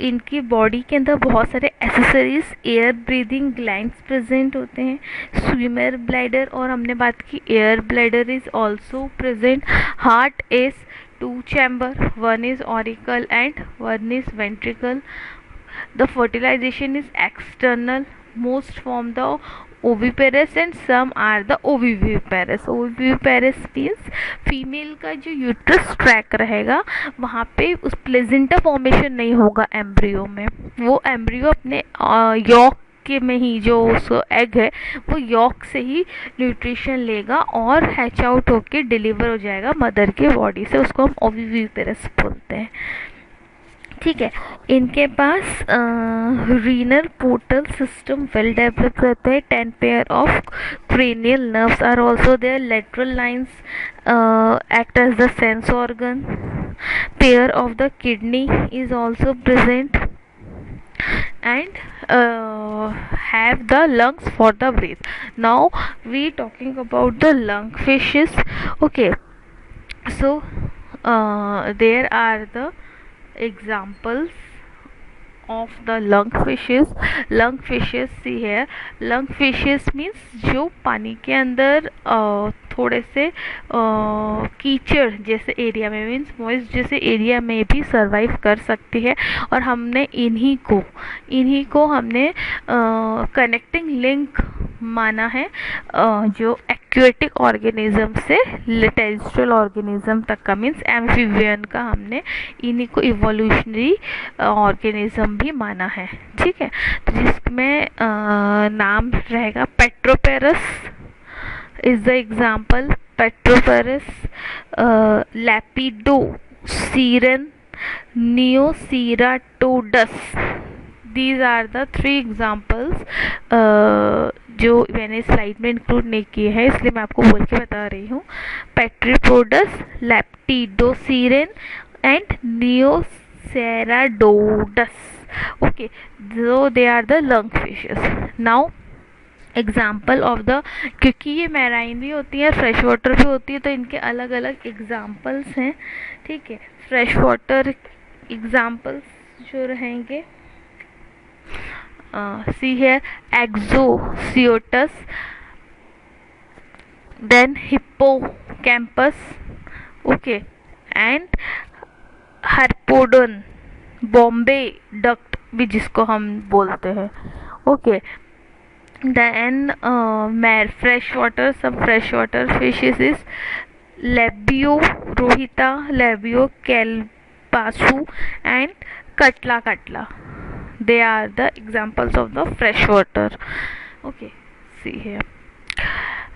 इनकी बॉडी के अंदर बहुत सारे accessories air breathing glands present होते हैं, स्विमर ब्लैडर, और हमने बात की air bladder is also present. Heart is 2 chamber, one is auricle and one is ventricle. The fertilization is external, most from the oviparous and some are the oviviparous. Oviviparous means female का जो uterus track रहेगा वहाँ पे उस placenta formation नहीं होगा embryo में, वो एम्ब्रियो अपने यॉक के में ही जो उसको एग है वो यॉक से ही न्यूट्रिशन लेगा और हैच आउट होके डिलीवर हो जाएगा मदर के बॉडी से, उसको हम ओविविपेरस बोलते हैं, ठीक है। इनके पास renal portal system well develop रहता है। 10 pair of cranial nerves are also there, lateral lines act as the sense organ, pair of the kidney is also present and have the lungs for the breath. Now we talking about the lung fishes. Okay, so there are the examples of the lung fishes. Lung fishes, see here, lung fishes means जो पानी के अंदर थोड़े से कीचड़ जैसे area में, means moist जैसे एरिया में भी सरवाइव कर सकती है, और हमने इन्हीं को हमने कनेक्टिंग लिंक माना है जो एक्वेटिक ऑर्गेनिज्म से टेरेस्ट्रियल ऑर्गेनिज्म तक का, मीन्स एम्फीबियन का हमने इन्हीं को इवोल्यूशनरी ऑर्गेनिज्म भी माना है, ठीक है। तो जिसमें नाम रहेगा पेट्रोपेरस is the example, Petroperus, Lepidosiren, Neoceratodus. These are the 3 examples जो मैंने स्लाइड में इंक्लूड नहीं किए हैं, इसलिए मैं आपको बोल के बता रही हूँ। पेट्रोपोडस, Lepidosiren and Neoceratodus. Okay, so they are the lung fishes. Now example of the, क्योंकि ये मैराइन भी होती है फ्रेश वाटर भी होती है तो इनके अलग अलग एग्जाम्पल्स हैं, ठीक है। फ्रेश वाटर एग्जाम्पल्स जो रहेंगे, see here, Exocoetus, then Hippocampus, okay, and Harpodon, Bombay duck भी जिसको हम बोलते हैं, okay. Then freshwater, some freshwater fishes is Labio rohita, Labio kelpasu and Katla. They are the examples of the freshwater. Okay, see here.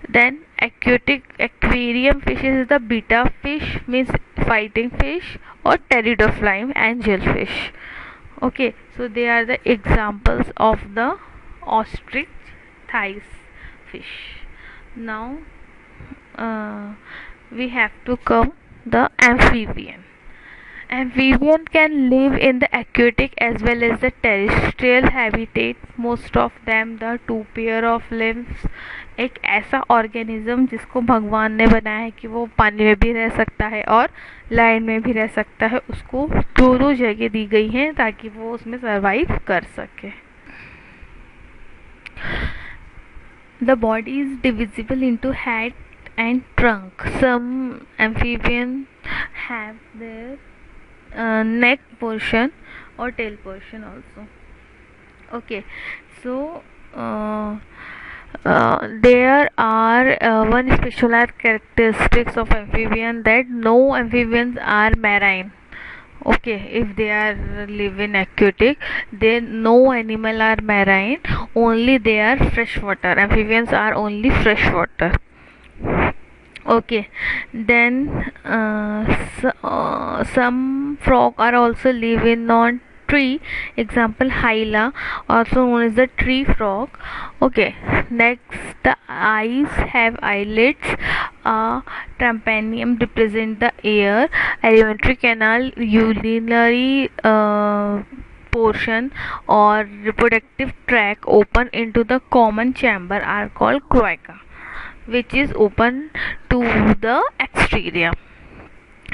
Then aquarium fishes is the betta fish, means fighting fish, or pteridophyme angelfish. Okay, so they are the examples of the ostrich thighs fish. Now we have to come the amphibian. Amphibian can live in the aquatic as well as the terrestrial habitat. Most of them the 2 pair of limbs. एक ऐसा organism जिसको भगवान ने बनाया है कि वो पानी में भी रह सकता है और लैंड में भी रह सकता है, उसको 2 जगह दी गई हैं ताकि वो उसमें सरवाइव कर सके। The body is divisible into head and trunk. Some amphibians have their neck portion or tail portion also. Okay, so there are one special characteristics of amphibian, that no amphibians are marine. Okay, if they are live in aquatic, then no animal are marine, only they are freshwater. Amphibians are only freshwater. Okay, then some frog are also live in on tree. Example, hyla, also known as the tree frog. Okay, next, the eyes have eyelids. Tympanium represent the ear. Alimentary canal, urinary portion or reproductive tract open into the common chamber are called cloaca, which is open to the exterior.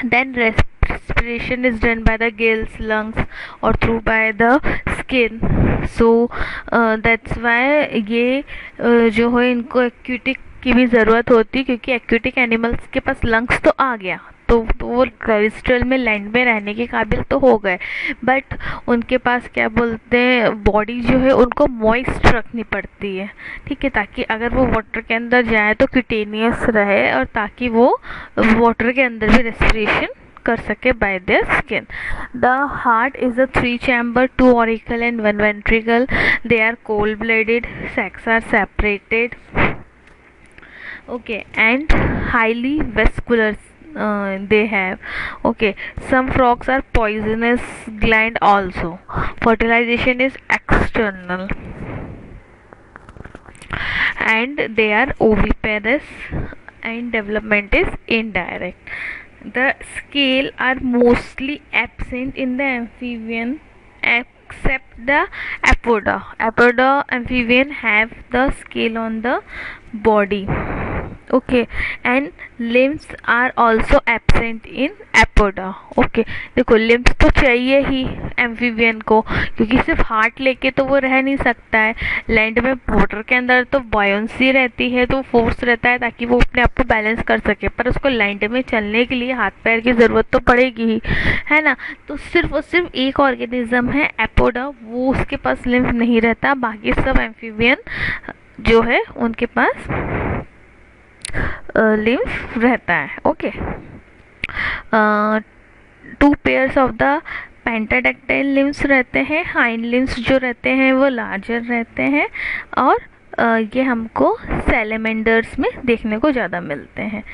Then respiration is done by the gills, lungs, or through by the skin. So that's why ये जो है इनको aquatic की भी ज़रूरत होती है, क्योंकि एक्यूटिक एनिमल्स के पास लंग्स तो आ गया, तो वो टेरेस्ट्रियल में लैंड में रहने के काबिल तो हो गए, बट उनके पास क्या बोलते हैं, बॉडी जो है उनको मॉइस्ट रखनी पड़ती है, ठीक है, ताकि अगर वो वाटर के अंदर जाए तो क्यूटेनियस रहे और ताकि वो वाटर के अंदर भी रेस्पिरेशन कर सके bye their skin. The heart is a 3 chamber, 2 auricle and 1 ventricle. They are cold blooded, sacs are separated, okay, and highly vascular they have. Okay, some frogs are poisonous gland also. Fertilization is external and they are oviparous, and development is indirect. The scale are mostly absent in the amphibian except the apoda. Apoda amphibian have the scale on the body. Okay, and limbs are also absent in apoda. Okay, देखो limbs तो चाहिए ही amphibian को, क्योंकि सिर्फ heart लेके तो वो रह नहीं सकता है लैंड में. वाटर के अंदर तो बॉयंसी रहती है, तो फोर्स रहता है ताकि वो अपने आप को बैलेंस कर सके, पर उसको लैंड में चलने के लिए हाथ पैर की ज़रूरत तो पड़ेगी ही, है ना. तो सिर्फ और सिर्फ एक ऑर्गेनिज्म है एपोडा, वो उसके पास लिम्फ नहीं रहता. बाकी सब एम्फीबियन जो है उनके पास लिम्फ रहता है. Okay, 2 pairs of the pentadactyl limbs रहते हैं. हाइंड लिम्स जो रहते हैं वो लार्जर रहते हैं, और ये हमको सैलेमेंडर्स में देखने को ज़्यादा मिलते हैं.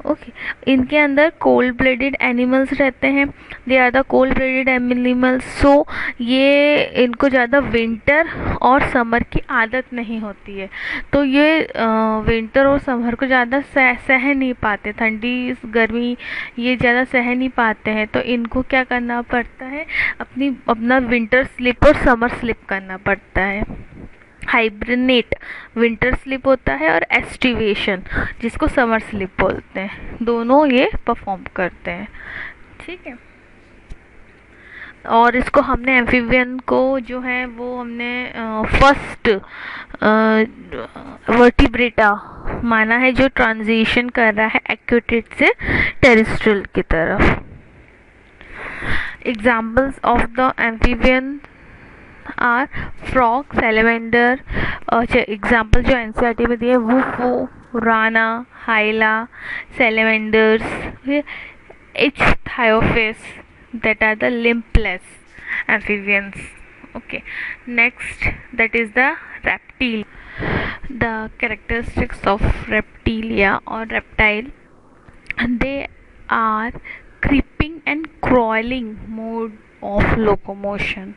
ओके, इनके अंदर कोल्ड ब्लडेड एनिमल्स रहते हैं. They are the cold blooded animals. So ये इनको ज़्यादा विंटर और समर की आदत नहीं होती है, तो ये विंटर और समर को ज़्यादा सह नहीं पाते, ठंडी गर्मी ये ज़्यादा सह नहीं पाते हैं. तो इनको क्या करना पड़ता है, अपना विंटर स्लिप और समर स्लिप करना पड़ता है. हाइब्रिनेट विंटर स्लिप होता है, और एस्टिवेशन जिसको समर स्लिप बोलते हैं, दोनों ये परफॉर्म करते हैं. ठीक है, और इसको हमने एम्फीबियन को जो है वो हमने फर्स्ट वर्टिब्रेटा माना है जो ट्रांजिशन कर रहा है एक्वेटेड से टेरेस्ट्रियल की तरफ. Examples of the amphibian are frog, salamander. Example जो एनसीईआरटी में दिए, वुफू, राना, हाइला, सैलेमेंडर्स, इchthyophes, that are the limbless amphibians. Okay, next, that is the reptile. The characteristics of reptilia or reptile, they are creeping and crawling mode of locomotion.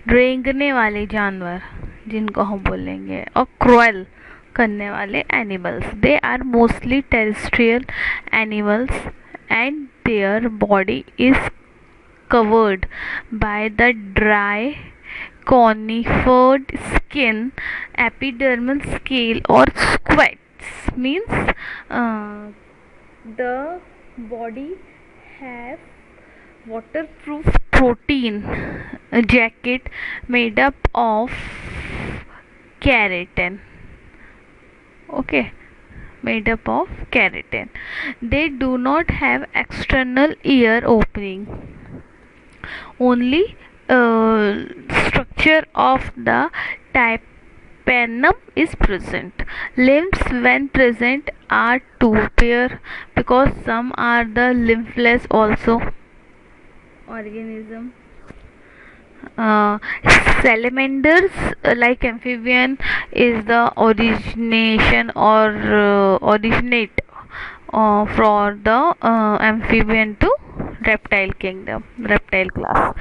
रेंगने वाले जानवर जिनको हम बोलेंगे, और क्रोल करने वाले animals. They are mostly terrestrial animals and their body is covered by the dry conifered skin, epidermal scale or squates. Means the body have waterproof protein jacket made up of keratin. Okay, made up of keratin. They do not have external ear opening. Only structure of the tympanum is present. Limbs when present are 2 pair, because some are the lymphless also organism. Salamanders, like amphibian, is the origination or originate for the amphibian to reptile kingdom, reptile class.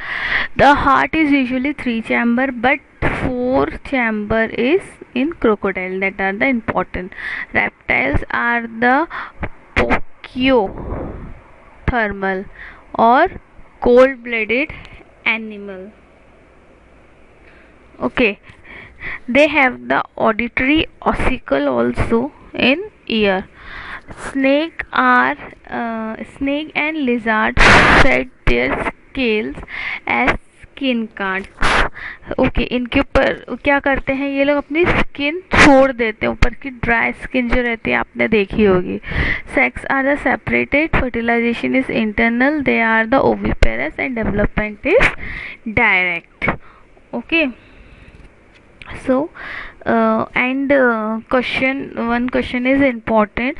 The heart is usually 3 chamber, but 4 chamber is in crocodile. That are the important. Reptiles are the pachyothermal or cold-blooded animal. Okay, they have the auditory ossicle also in ear. Snake and lizard shed their scales as skin card. Okay, इनके ऊपर क्या करते हैं ये लोग, अपनी skin छोड़ देते हैं, ऊपर की ड्राई स्किन जो रहती है आपने देखी होगी। Sex are the separated, fertilization is internal, they are the oviparous and development is direct. Okay, so one question is important.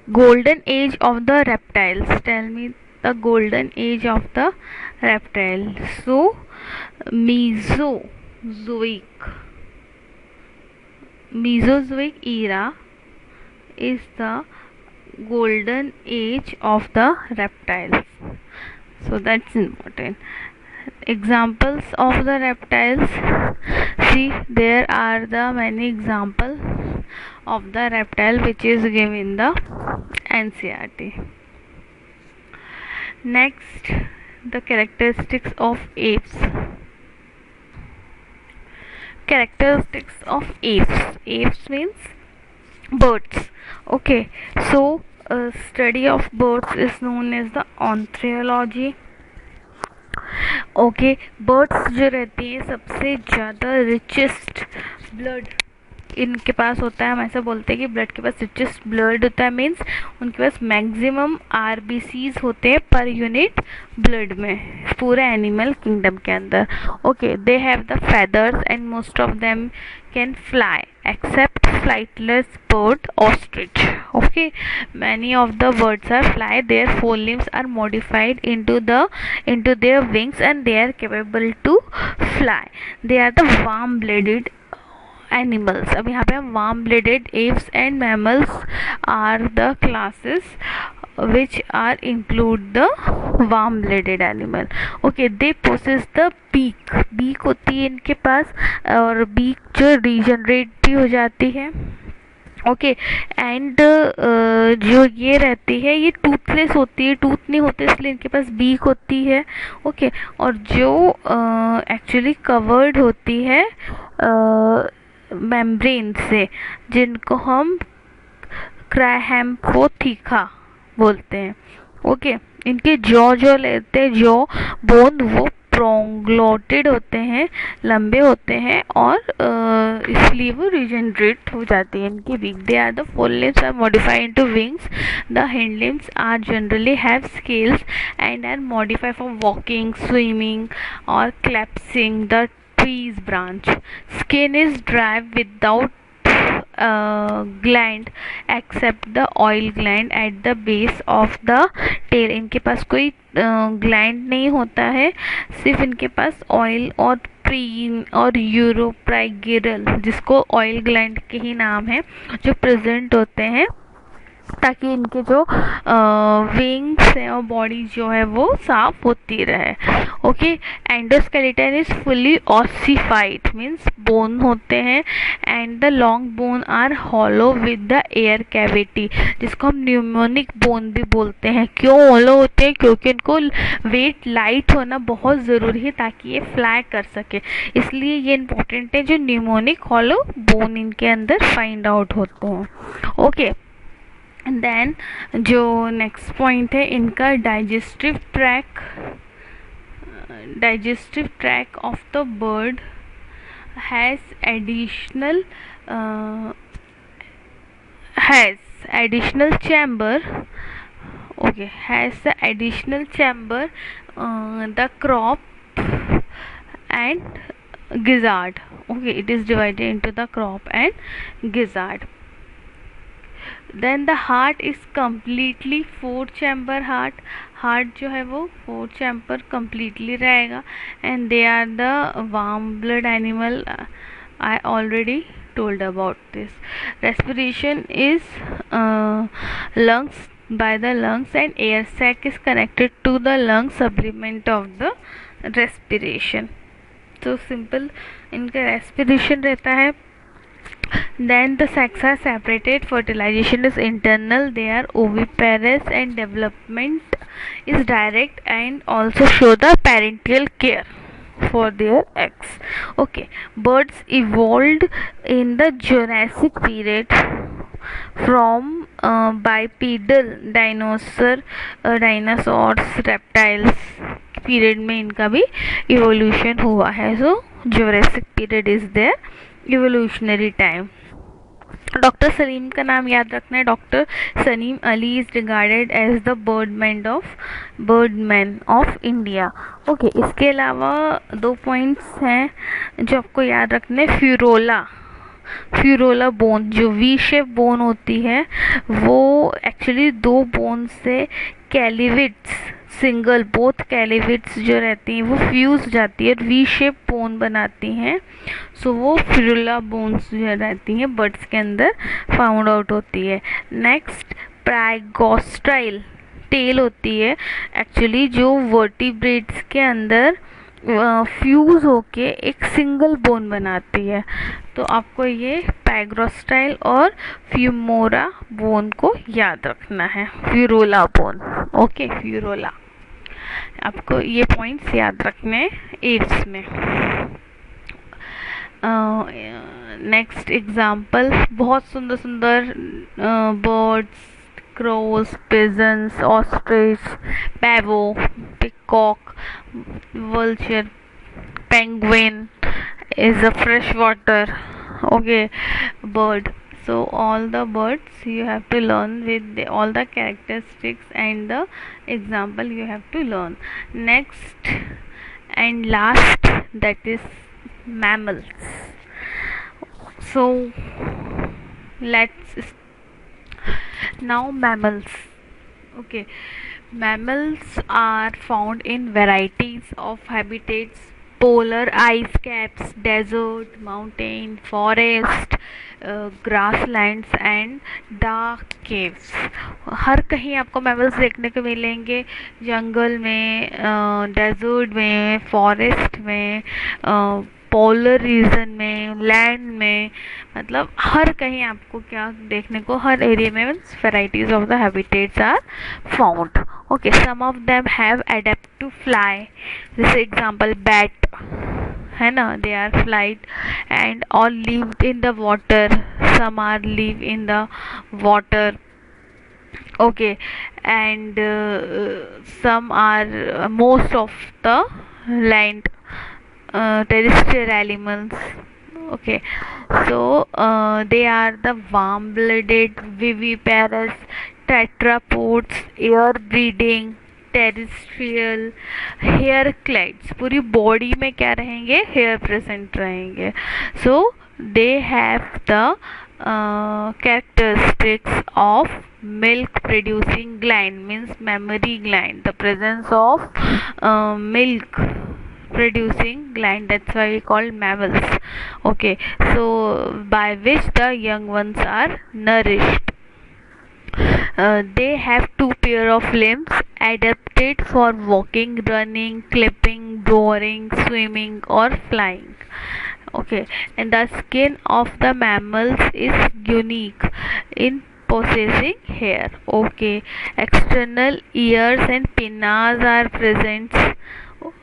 Golden age of the reptiles, tell me the golden age of the reptile. So mesozoic era is the golden age of the reptiles, so that's important. Examples of the reptiles, see there are the many examples of the reptile which is given in the NCERT. Next, the characteristics of apes. Characteristics of apes. Apes means birds. Okay, so study of birds is known as the ornithology. Okay, birds जो रहती हैं सबसे ज़्यादा richest blood इनके पास होता है। हम ऐसा बोलते हैं कि ब्लड के पास रिचेस्ट ब्लड होता है, मीन्स उनके पास मैक्सिमम आरबीसीज होते हैं पर यूनिट ब्लड में पूरे एनिमल किंगडम के अंदर। Okay, they have the feathers and most of them can fly except flightless bird ostrich. Okay, many of the birds are fly, their forelimbs are modified into their wings and they are capable to fly. They are the warm blooded animals. अब यहाँ पे हम warm blooded apes and mammals are the classes which are include the warm blooded animal. Okay, they possess the beak होती है इनके पास, और beak जो regenerate भी हो जाती है। ओके, एंड जो ये रहती है ये टूथलेस होती है, टूथ नहीं होते इसलिए इनके पास बीक होती है। ओके, और जो एक्चुअली कवर्ड होती है मेम्ब्रेन से, जिनको हम क्रायहैम्फोथीका बोलते हैं। ओके, इनके जो लेते हैं जॉ बोन वो प्रोंग्लोटेड होते हैं, लंबे होते हैं, और इसलिए वो रिजेनरेट हो जाती है इनकी beak. They are the fore limbs are modified into wings, the hind limbs are generally have scales and are modified for walking, swimming और clasping the trees branch. Skin is dry without gland except the oil gland at the base of the tail. इनके पास कोई gland नहीं होता है, सिर्फ इनके पास oil और preen और यूरोप्राइगिरल, जिसको ऑयल ग्लैंड के ही नाम है, जो प्रेजेंट होते हैं ताकि इनके जो विंग्स हैं और बॉडी जो है वो साफ होती रहे। Okay, endoskeleton is fully ossified, means bone होते हैं, and the long bone are hollow with the air cavity, जिसको हम न्यूमोनिक बोन भी बोलते हैं। क्यों हॉलो होते हैं? क्योंकि इनको वेट लाइट होना बहुत ज़रूरी है ताकि ये फ्लाई कर सके, इसलिए ये इंपॉर्टेंट है जो न्यूमोनिक हॉलो बोन इनके अंदर फाइंड आउट होते हैं। ओके, देन जो नेक्स्ट पॉइंट है इनका digestive track of the bird has additional chamber. Okay, has the additional chamber, the crop and gizzard. Okay, it is divided into the crop and gizzard. Then the heart is completely 4 chamber heart जो है वो 4 chamber completely रहेगा, and they are the warm blood animal. I already told about this. Respiration is lungs by the lungs and air sac is connected to the lung supplement of the respiration. तो simple इनका respiration रहता है. Then the sacs are separated. Fertilization is internal. They are oviparous and development is direct and also show the parental care for their eggs. Okay, birds evolved in the Jurassic period from bipedal dinosaurs reptiles period में इनका भी evolution हुआ है. So Jurassic period is their evolutionary time. Doctor Salim का नाम याद रखना है. Doctor Salim Ali is regarded as the birdman of India. Okay, इसके अलावा 2 पॉइंट्स हैं जो आपको याद रखने हैं. फ्यूरोला बोन, जो वी शेप बोन होती है, वो एक्चुअली 2 बोन से कैलिविट्स सिंगल बोथ कैलिविट्स जो रहती हैं वो फ्यूज जाती है, वी शेप बोन बनाती हैं. सो वो फ्यूरोला बोन्स जो रहती हैं बर्ड्स के अंदर फाउंड आउट होती है. नेक्स्ट, प्राइगोस्टाइल टेल होती है एक्चुअली, जो वर्टिब्रेट्स के अंदर फ्यूज होके एक सिंगल बोन बनाती है. तो आपको ये पैग्रोस्टाइल और फ्यूमोरा बोन को याद रखना है. फ्यूरोला बोन, ओके, फ्यूरोला. आपको ये पॉइंट्स याद रखने हैं 8th में. नेक्स्ट एग्जाम्पल, बहुत सुंदर सुंदर birds, crows, pigeons, ostrich, pavo, peacock, vulture, penguin is a freshwater, okay, bird. So all the birds you have to learn with all the characteristics and the example you have to learn. Next and last, that is mammals. So let's now mammals. Okay, mammals are found in varieties of habitats: polar ice caps, desert, mountain, forest, grasslands and dark caves. हर कहीं आपको mammals देखने को मिलेंगे, जंगल में, desert में, forest में, polar region में, land में, मतलब हर कहीं आपको क्या देखने को, हर एरिया में varieties of the habitats are found. Okay, some of them have adapt to fly. This example, bat है ना, they are flight and all lived in the water. Some are live in the water. Okay, and some are most of the land terrestrial animals. Okay, so they are the warm-blooded, viviparous, tetrapods, air breeding, terrestrial, hair clads. पूरी body में क्या रहेंगे, hair present रहेंगे. So they have the characteristics of milk producing gland, means mammary gland, the presence of milk producing gland, that's why we call mammals. Okay, so by which the young ones are nourished. They have 2 pair of limbs adapted for walking, running, climbing, boring, swimming or flying. Okay, and the skin of the mammals is unique in possessing hair. Okay, external ears and pinnas are present.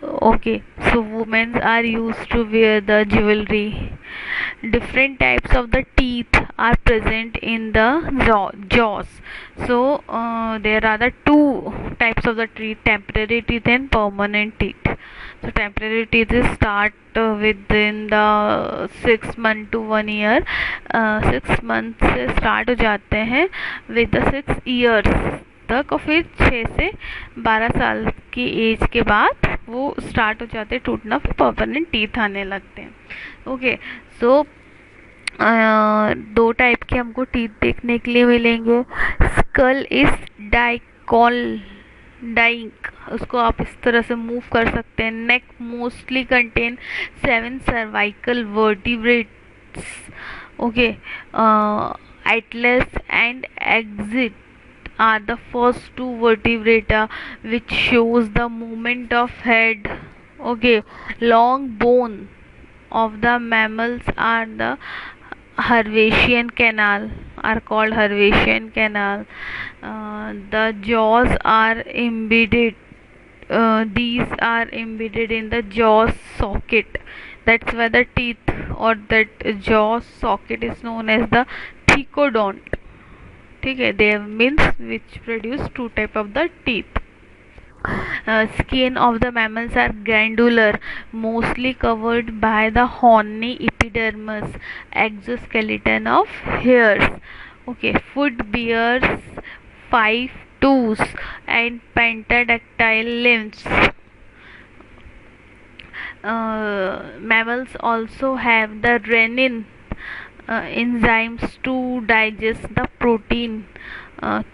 Okay, so women are used to wear the jewelry. Different types of the teeth are present in the jaws. So there are the 2 types of the teeth: temporary teeth and permanent teeth. So temporary teeth start within the 6 months to 1 year. 6 months से start हो जाते हैं with the 6 years तक, और फिर 6 से 12 साल की एज के बाद वो स्टार्ट हो जाते हैं टूटना, फिर परमानेंट टीथ आने लगते हैं. ओके, सो 2 टाइप के हमको टीथ देखने के लिए मिलेंगे. स्कल इज डाइक, उसको आप इस तरह से मूव कर सकते हैं. Neck mostly contain 7 cervical vertebrates. Okay, atlas and axis are the first two vertebrata which shows the movement of head. Okay, long bone of the mammals are the Hervatian canal, are called Hervatian canal. The jaws are embedded. These are embedded in the jaw socket. That's why the teeth or that jaw socket is known as the thecodont. ठीक है, they means which produce two type of the teeth. Skin of the mammals are granular, mostly covered by the horny epidermis, exoskeleton of hairs. Okay, foot bears 5 toes and pentadactyl limbs. Mammals also have the renin enzymes to digest the protein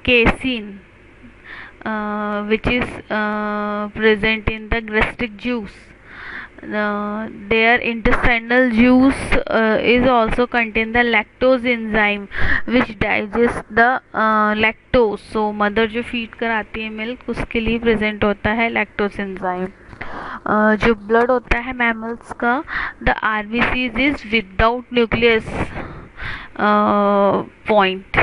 casein, which is present in the gastric juice. Their intestinal juice is also contain the lactose enzyme which digests the lactose. So mother जो feed कराती है milk उसके लिए present होता है lactose enzyme. जो blood होता है मैमल्स का, the RBCs is without nucleus point,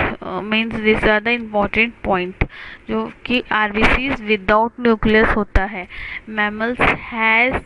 means this are the important point, जो कि आरबीसीज विदाउट न्यूक्लियस होता है. Mammals has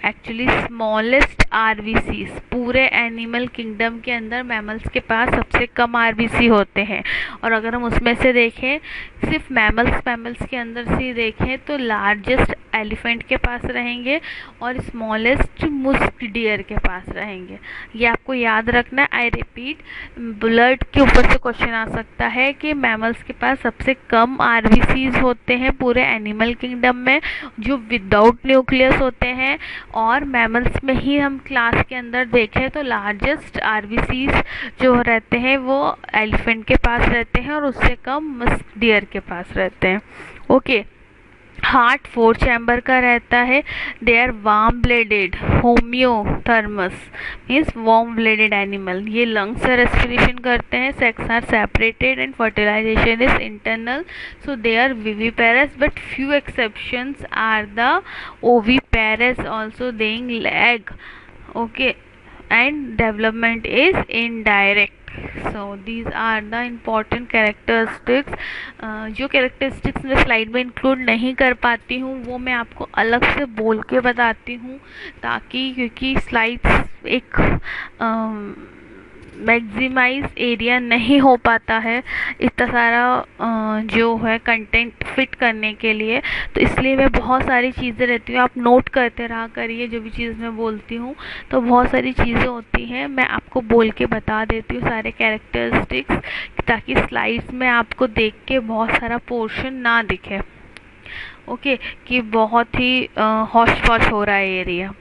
actually smallest RBCs. पूरे एनिमल किंगडम के अंदर मैमल्स के पास सबसे कम आरबीसी होते हैं. और अगर हम उसमें से देखें, सिर्फ मैमल्स के अंदर से ही देखें तो लार्जेस्ट एलिफेंट के पास रहेंगे और स्मॉलेस्ट मुस्क डियर के पास रहेंगे. ये आपको याद रखना है. आई रिपीट, ब्लड के ऊपर से क्वेश्चन आ सकता है कि मैमल्स के पास सबसे कम आरबीसीज होते हैं पूरे एनिमल किंगडम में जो विदाउट न्यूक्लियस होते हैं, और मैमल्स में ही हम क्लास के अंदर देखें तो लार्जेस्ट आरबीसीज जो रहते हैं वो एलिफेंट के पास रहते हैं और उससे कम मस्क डियर के पास रहते हैं. ओके, हार्ट 4 चैम्बर का रहता है. They are warm blooded, homeothermous means warm blooded animal. ये लंग्स से रेस्पिरेशन करते हैं. Sex are separated and fertilisation is internal. So they are viviparous but few exceptions are the oviparous also laying egg. Okay, and development is indirect. So these are the important characteristics. जो characteristics मैं slide में include नहीं कर पाती हूँ वो मैं आपको अलग से बोल के बताती हूँ, ताकि क्योंकि स्लाइड्स एक मैक्सिमाइज एरिया नहीं हो पाता है इतना सारा जो है कंटेंट फिट करने के लिए. तो इसलिए मैं बहुत सारी चीज़ें रहती हूँ, आप नोट करते रहा करिए जो भी चीज़ मैं बोलती हूँ. तो बहुत सारी चीज़ें होती हैं, मैं आपको बोल के बता देती हूँ सारे कैरेक्टरिस्टिक्स, ताकि स्लाइड्स में आपको देख के बहुत सारा पोर्शन ना दिखे. ओके, कि बहुत ही हौश पौश हो रहा है एरिया.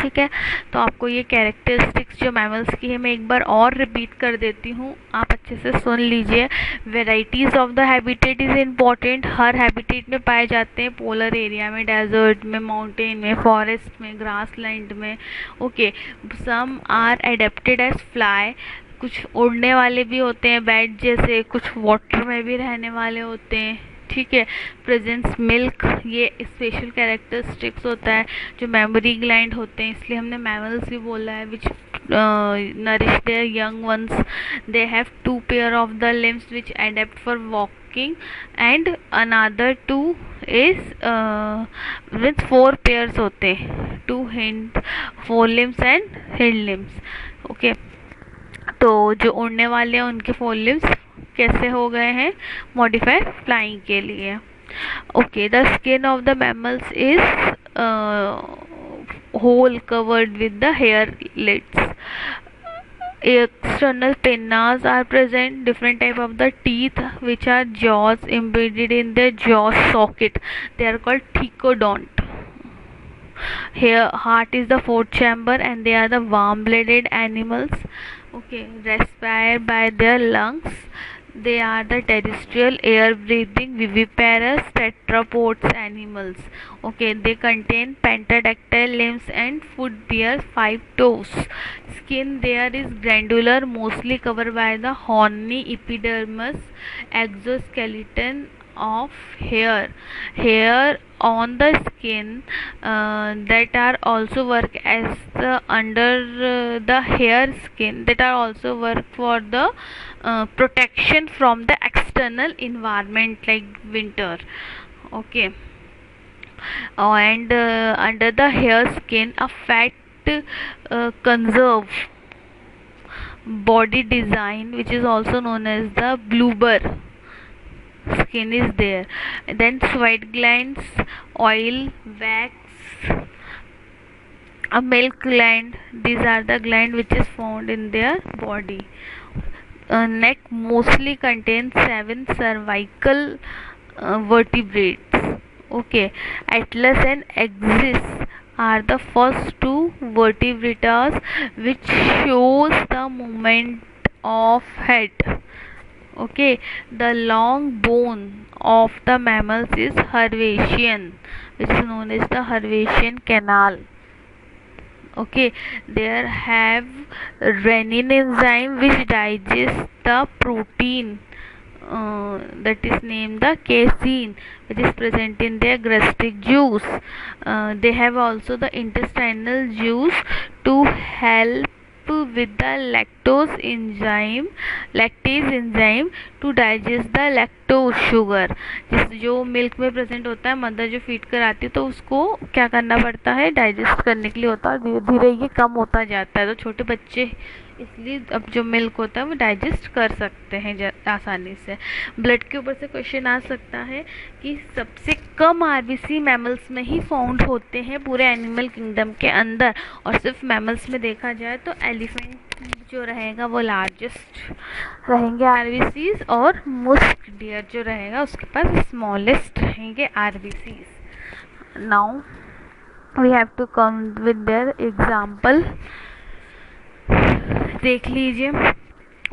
ठीक है, तो आपको ये कैरेक्टरिस्टिक्स जो मैमल्स की है मैं एक बार और रिपीट कर देती हूँ, आप अच्छे से सुन लीजिए. Varieties of the habitat is important. हर हैबिटेट में पाए जाते हैं, पोलर एरिया में, डेजर्ट में, माउंटेन में, फॉरेस्ट में, ग्रास लैंड में. Okay, some are adapted as fly. कुछ उड़ने वाले भी होते हैं बैट जैसे, कुछ वाटर में भी रहने वाले होते हैं. ठीक है, प्रेजेंस मिल्क, ये स्पेशल कैरेक्टरिस्टिक्स होता है. जो मेमोरी ग्लैंड होते हैं, इसलिए हमने मैमल्स भी बोला है, which nourish their young ones. They have 2 pair of the limbs which adapt for walking and another 2 is with 4 pairs होते हैं, 2 hind 4 limbs and hind limbs. Okay, तो जो उड़ने वाले हैं उनके 4 लिम्स कैसे हो गए हैं, मॉडिफाई फ्लाइंग के लिए. Okay, the skin of the mammals is whole covered with the hair lids. External pinnas are present. Different type of the teeth which are jaws embedded in the jaw socket. They are called thecodont. Here, heart is the 4th chamber and they are the warm-blooded animals. Okay, respire by their lungs. They are the terrestrial air breathing viviparous tetrapods animals. Okay, they contain pentadactyl limbs and foot bear 5 toes. Skin there is granular, mostly covered by the horny epidermis. Exoskeleton of hair on the skin that are also work as the under the hair skin that are also work for the protection from the external environment like winter. Okay. And under the hair skin a fat conserve body design which is also known as the bloober skin is there. Then sweat glands, oil, wax, a milk gland, these are the gland which is found in their body. Neck mostly contains 7 cervical vertebrates. Okay, atlas and axis are the first 2 vertebrates which shows the movement of head. Okay, the long bone of the mammals is Hervatian, which is known as the Hervatian canal. Okay, there have renin enzyme which digests the protein that is named the casein, which is present in their gastric juice. They have also the intestinal juice to help with the lactase enzyme to digest the lactose sugar. जिस जो milk में present होता है, mother जो feed कराती है तो उसको क्या करना पड़ता है, डाइजेस्ट करने के लिए होता है, धीरे धीरे ये कम होता जाता है। तो छोटे बच्चे इसलिए अब जो मिल्क होता है वो डाइजेस्ट कर सकते हैं आसानी से। ब्लड के ऊपर से क्वेश्चन आ सकता है कि सबसे कम आरबीसी मैमल्स में ही फाउंड होते हैं पूरे एनिमल किंगडम के अंदर, और सिर्फ मैमल्स में देखा जाए तो एलिफेंट जो रहेगा वो लार्जेस्ट रहेंगे आरबीसीज, और मुस्क डियर जो रहेगा उसके पास स्मॉलेस्ट रहेंगे RBCs. Now we have to come with their example. देख लीजिए,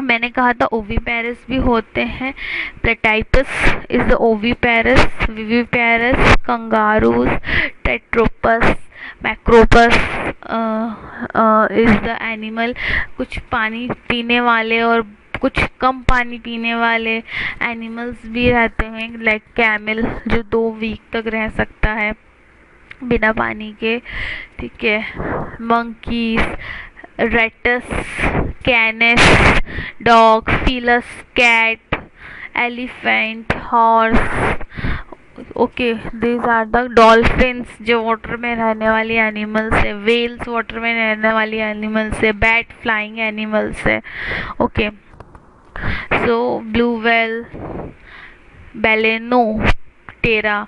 मैंने कहा था ओविपेरस भी होते हैं। Platypus is the oviparous, viviparous kangaroos, टेट्रोपस, मैक्रोपस इज द एनिमल। कुछ पानी पीने वाले और कुछ कम पानी पीने वाले एनिमल्स भी रहते हैं, लाइक कैमल जो 2 वीक तक रह सकता है बिना पानी के। ठीक है, monkeys, Rattus, Canis, dog, Felis, cat, elephant, horse. Okay, these are the dolphins जो वाटर में रहने वाली एनिमल्स है, वेल्स वाटर में रहने वाली एनिमल्स है, बैट फ्लाइंग एनिमल्स है। Okay, so blue whale, Balaenoptera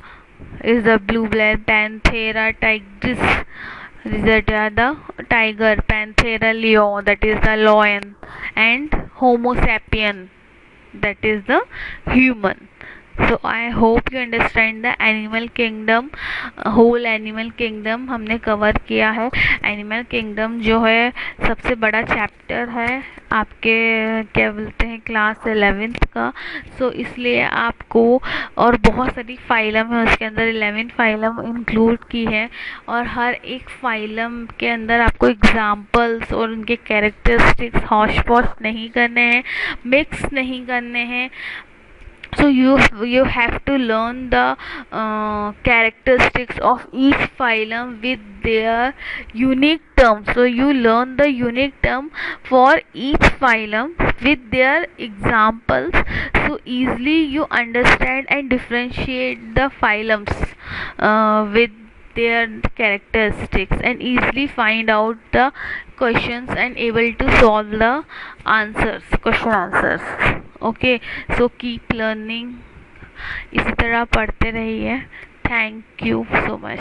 is the blue whale, Panthera tigris that are the tiger, Panthera leo that is the lion, and Homo sapien that is the human. So I hope you understand the animal kingdom, whole animal kingdom हमने cover किया है। Animal kingdom जो है सबसे बड़ा chapter है आपके क्या बोलते हैं क्लास 11th का। सो इसलिए आपको, और बहुत सारी फाइलम है उसके अंदर, 11 फाइलम इंक्लूड की है, और हर एक फाइलम के अंदर आपको एग्जाम्पल्स और उनके कैरेक्टरिस्टिक्स हॉश पॉश नहीं करने हैं, मिक्स नहीं करने हैं। So you have to learn the characteristics of each phylum with their unique term. So you learn the unique term for each phylum with their examples, so easily you understand and differentiate the phylums with their characteristics, and easily find out the questions and able to solve the question answers. Okay, so keep learning, इसी तरह पढ़ते रहिए। Thank you so much.